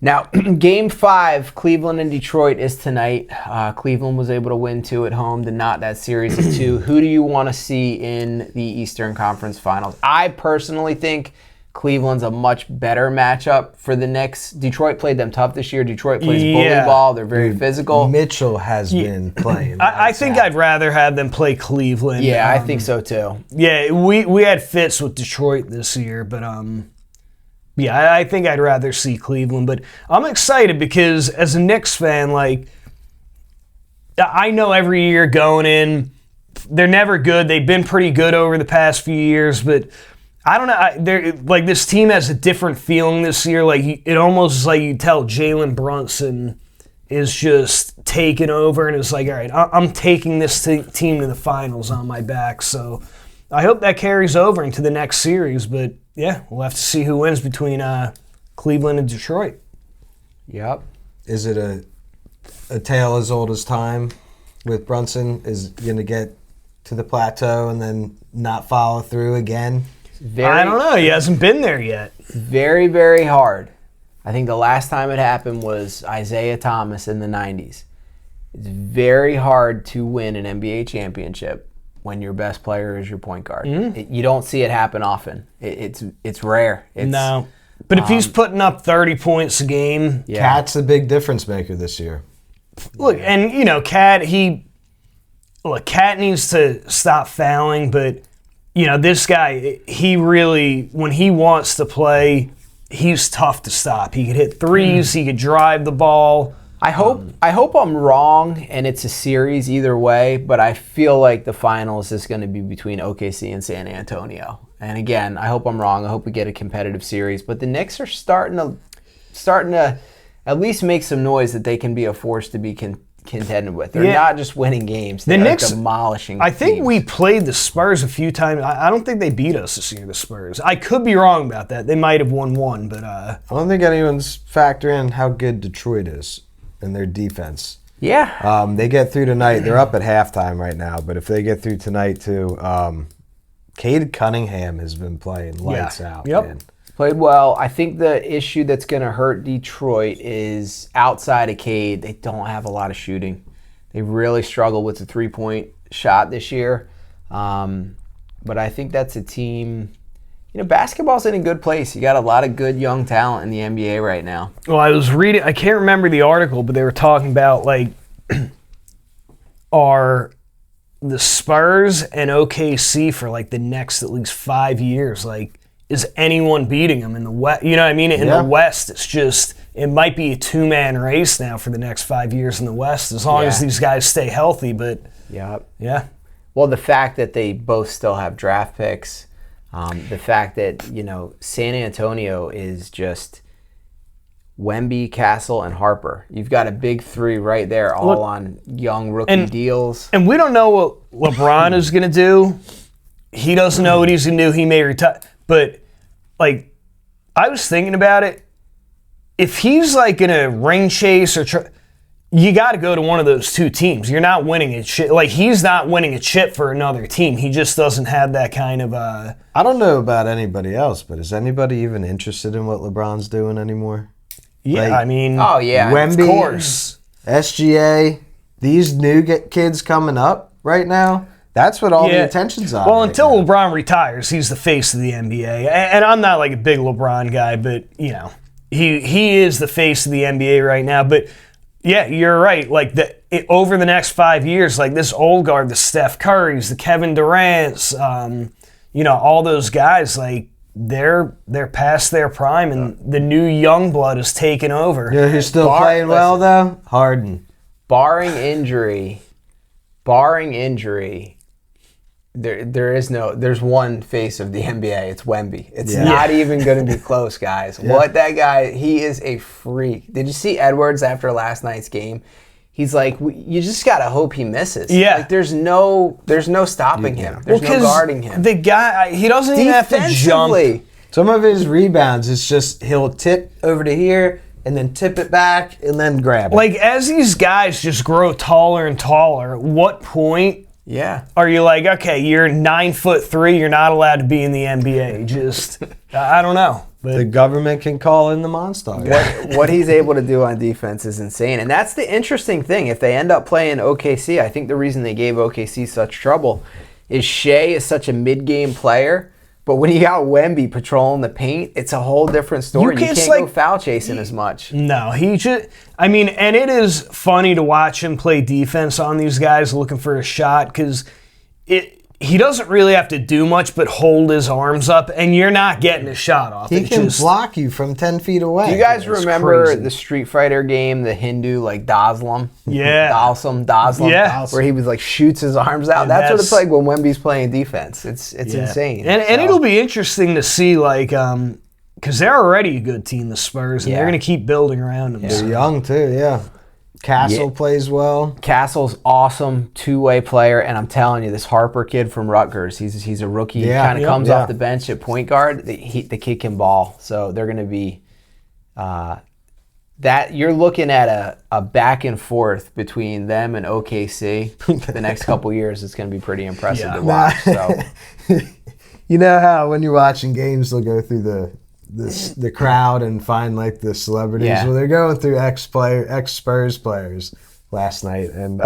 Now, Game 5, Cleveland and Detroit is tonight. Cleveland was able to win 2 at home to knot that series at 2. Who do you want to see in the Eastern Conference Finals? I personally think Cleveland's a much better matchup for the Knicks. Detroit played them tough this year. Detroit plays bully ball. They're very physical. Mitchell has been playing. I think I'd rather have them play Cleveland. Yeah, I think so too. Yeah, we had fits with Detroit this year, but I think I'd rather see Cleveland. But I'm excited because as a Knicks fan, like, I know every year going in, they're never good. They've been pretty good over the past few years, but I don't know. Like, this team has a different feeling this year. Like, it almost is like you tell Jalen Brunson is just taking over, and it's like, all right, I'm taking this team to the finals on my back. So I hope that carries over into the next series. But yeah, we'll have to see who wins between Cleveland and Detroit. Yep. Is it a tale as old as time with Brunson? Is going to get to the plateau and then not follow through again? I don't know. He hasn't been there yet. Very, very hard. I think the last time it happened was Isaiah Thomas in the 90s. It's very hard to win an NBA championship when your best player is your point guard. You don't see it happen often. It's rare. No. But if he's putting up 30 points a game. Yeah. Cat's a big difference maker this year. Look, and, you know, Cat needs to stop fouling, but you know, this guy, he really, when he wants to play, he's tough to stop. He could hit threes, he could drive the ball. I hope I'm wrong and it's a series either way, but I feel like the finals is going to be between OKC and San Antonio. And again, I hope I'm wrong. I hope we get a competitive series, but the Knicks are starting to at least make some noise that they can be a force to be contended with. They're not just winning games. They're Knicks, demolishing I think teams. we played the Spurs a few times. I don't think they beat us this year, the Spurs. I could be wrong about that. They might have won one, but I don't think anyone's factoring in how good Detroit is in their defense. Yeah. They get through tonight. They're up at halftime right now, but if they get through tonight too, Cade Cunningham has been playing lights out. Yep. Man. Played well. I think the issue that's going to hurt Detroit is outside of Cade, they don't have a lot of shooting. They really struggle with the three-point shot this year. But I think that's a team, you know, basketball's in a good place. You got a lot of good young talent in the NBA right now. well, I was reading, I can't remember the article, but they were talking about, like, are the Spurs and OKC for, like, the next at least 5 years, like, is anyone beating them in the West? You know what I mean? In the West, it's just, it might be a two-man race now for the next 5 years in the West, as long as these guys stay healthy. But Yep. yeah, Well, the fact that they both still have draft picks, the fact that, you know, San Antonio is just Wemby, Castle, and Harper. You've got a big three right there, all on young rookie deals. and we don't know what LeBron is going to do. He doesn't know what he's going to do. He may retire. But, like, I was thinking about it. If he's, like, going to ring chase you got to go to one of those two teams. You're not winning a chip. Like, he's not winning a chip for another team. He just doesn't have that kind of I don't know about anybody else, but is anybody even interested in what LeBron's doing anymore? Yeah, Like, I mean, Oh, yeah. Wemby, of course. SGA, these new kids coming up right now, that's what all the attention's on. Well, right until now. LeBron retires, he's the face of the NBA. And I'm not like a big LeBron guy, but, you know, he is the face of the NBA right now. But, yeah, you're right. Like, over the next 5 years, like, this old guard, the Steph Currys, the Kevin Durant's, you know, all those guys, like, they're past their prime, and the new young blood is taking over. You know who's still playing well, though? Harden. Barring injury, there's one face of the NBA. It's Wemby. It's not even going to be close, guys. Yeah. What that guy, he is a freak. Did you see Edwards after last night's game? He's like, you just got to hope he misses. Yeah. Like, there's no stopping him. There's no guarding him. The guy, he doesn't even have to jump. Some of his rebounds, it's just he'll tip over to here and then tip it back and then grab it. Like, as these guys just grow taller and taller, at what point are you like, okay, you're 9'3", you're not allowed to be in the NBA? Just, I don't know. But the government can call in the monster. What he's able to do on defense is insane. And that's the interesting thing. If they end up playing OKC, I think the reason they gave OKC such trouble is Shea is such a mid-game player. But when you got Wemby patrolling the paint, it's a whole different story. You can't go foul chasing as much. No, and it is funny to watch him play defense on these guys looking for a shot because he doesn't really have to do much but hold his arms up, and you're not getting a shot off. He can block you from 10 feet away. Do you guys remember the Street Fighter game, the Hindu, like Dazlam? Yeah. Dazlam. Yeah. Where he was like shoots his arms out. That's what it's like when Wemby's playing defense. It's insane. And it'll be interesting to see, like, because they're already a good team, the Spurs, and they're going to keep building around them. They're young too, yeah. Castle plays well. Castle's awesome two-way player, and I'm telling you, this Harper kid from Rutgers, he's a rookie. He kind of comes off the bench at point guard. The kid can ball, so they're going to be that. You're looking at a back and forth between them and OKC. The next couple years, it's going to be pretty impressive to watch. So, you know how when you're watching games, they'll go through the crowd and find like the celebrities. Yeah. Well, they're going through ex Spurs players last night, and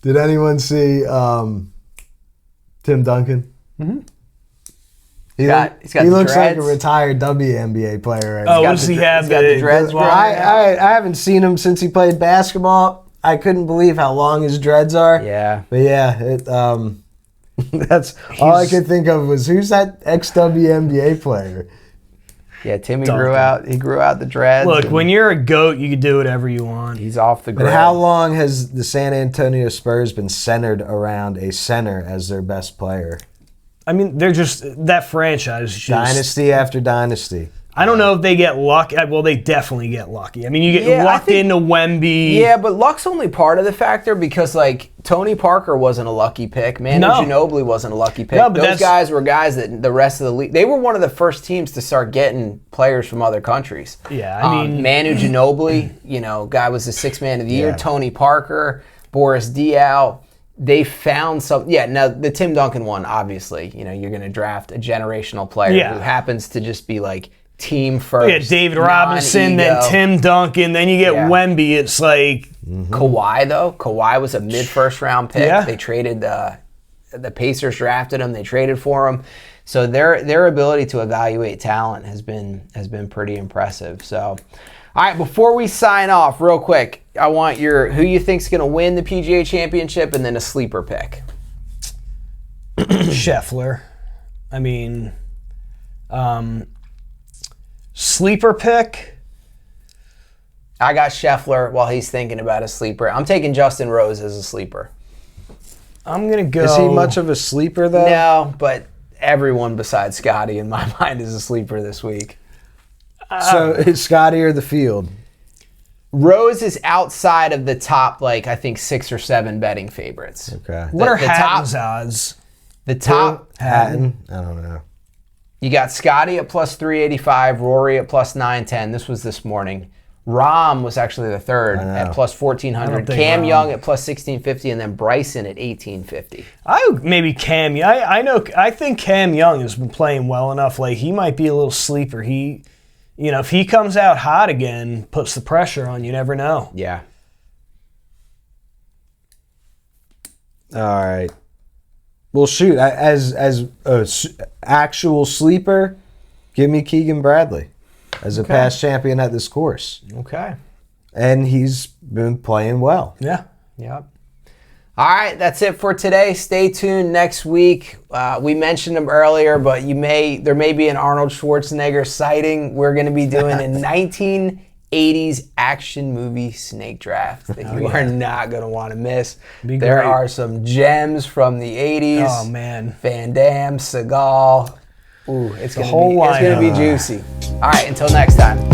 did anyone see Tim Duncan? Mm-hmm. He looks like a retired WNBA player. Right now. Does he have the dreads? I haven't seen him since he played basketball. I couldn't believe how long his dreads are. Yeah, but that's all I could think of was who's that ex-WNBA player? Yeah, Timmy grew out the dreads. Look, when you're a GOAT, you can do whatever you want. He's off the grid. And how long has the San Antonio Spurs been centered around a center as their best player? I mean, they're just that franchise. Dynasty after dynasty. I don't know if they get lucky. Well, they definitely get lucky. I mean, you get lucked into Wemby. Yeah, but luck's only part of the factor because, like, Tony Parker wasn't a lucky pick. Manu Ginobili wasn't a lucky pick. Those guys were guys that the rest of the league, they were one of the first teams to start getting players from other countries. Yeah, I mean. Manu Ginobili, guy was the sixth man of the year. Tony Parker, Boris Diaw. They found some. Yeah, now the Tim Duncan one, obviously, you're going to draft a generational player who happens to just be like, team first. Yeah, David Robinson, then Tim Duncan, then you get Wemby. It's like Kawhi though. Kawhi was a mid-first round pick. Yeah. They traded the Pacers drafted him. They traded for him. So their ability to evaluate talent has been pretty impressive. So, all right, before we sign off, real quick, I want who you think's going to win the PGA Championship, and then a sleeper pick. Scheffler. I mean, sleeper pick? I got Scheffler while he's thinking about a sleeper. I'm taking Justin Rose as a sleeper. I'm going to go... Is he much of a sleeper, though? No, but everyone besides Scotty, in my mind, is a sleeper this week. So is Scotty or the field? Rose is outside of the top, I think 6 or 7 betting favorites. Okay. What are Hatton's odds? The top... Hatton? I don't know. You got Scotty at plus 385, Rory at plus 910. This was this morning. Rahm was actually the third at plus 1400. Cam Young at plus 1650, and then Bryson at 1850. Maybe Cam. I think Cam Young has been playing well enough. Like, he might be a little sleeper. If he comes out hot again, puts the pressure on. You never know. Yeah. All right. Well, shoot, as a actual sleeper, give me Keegan Bradley as a past champion at this course. Okay. And he's been playing well. Yeah. Yep. All right, that's it for today. Stay tuned next week. We mentioned him earlier, but there may be an Arnold Schwarzenegger sighting. We're going to be doing a 1980s action movie snake draft that you are not going to want to miss. There are some gems from the 80s. Oh, man. Van Damme, Seagal. Ooh, it's going to be juicy. All right, until next time.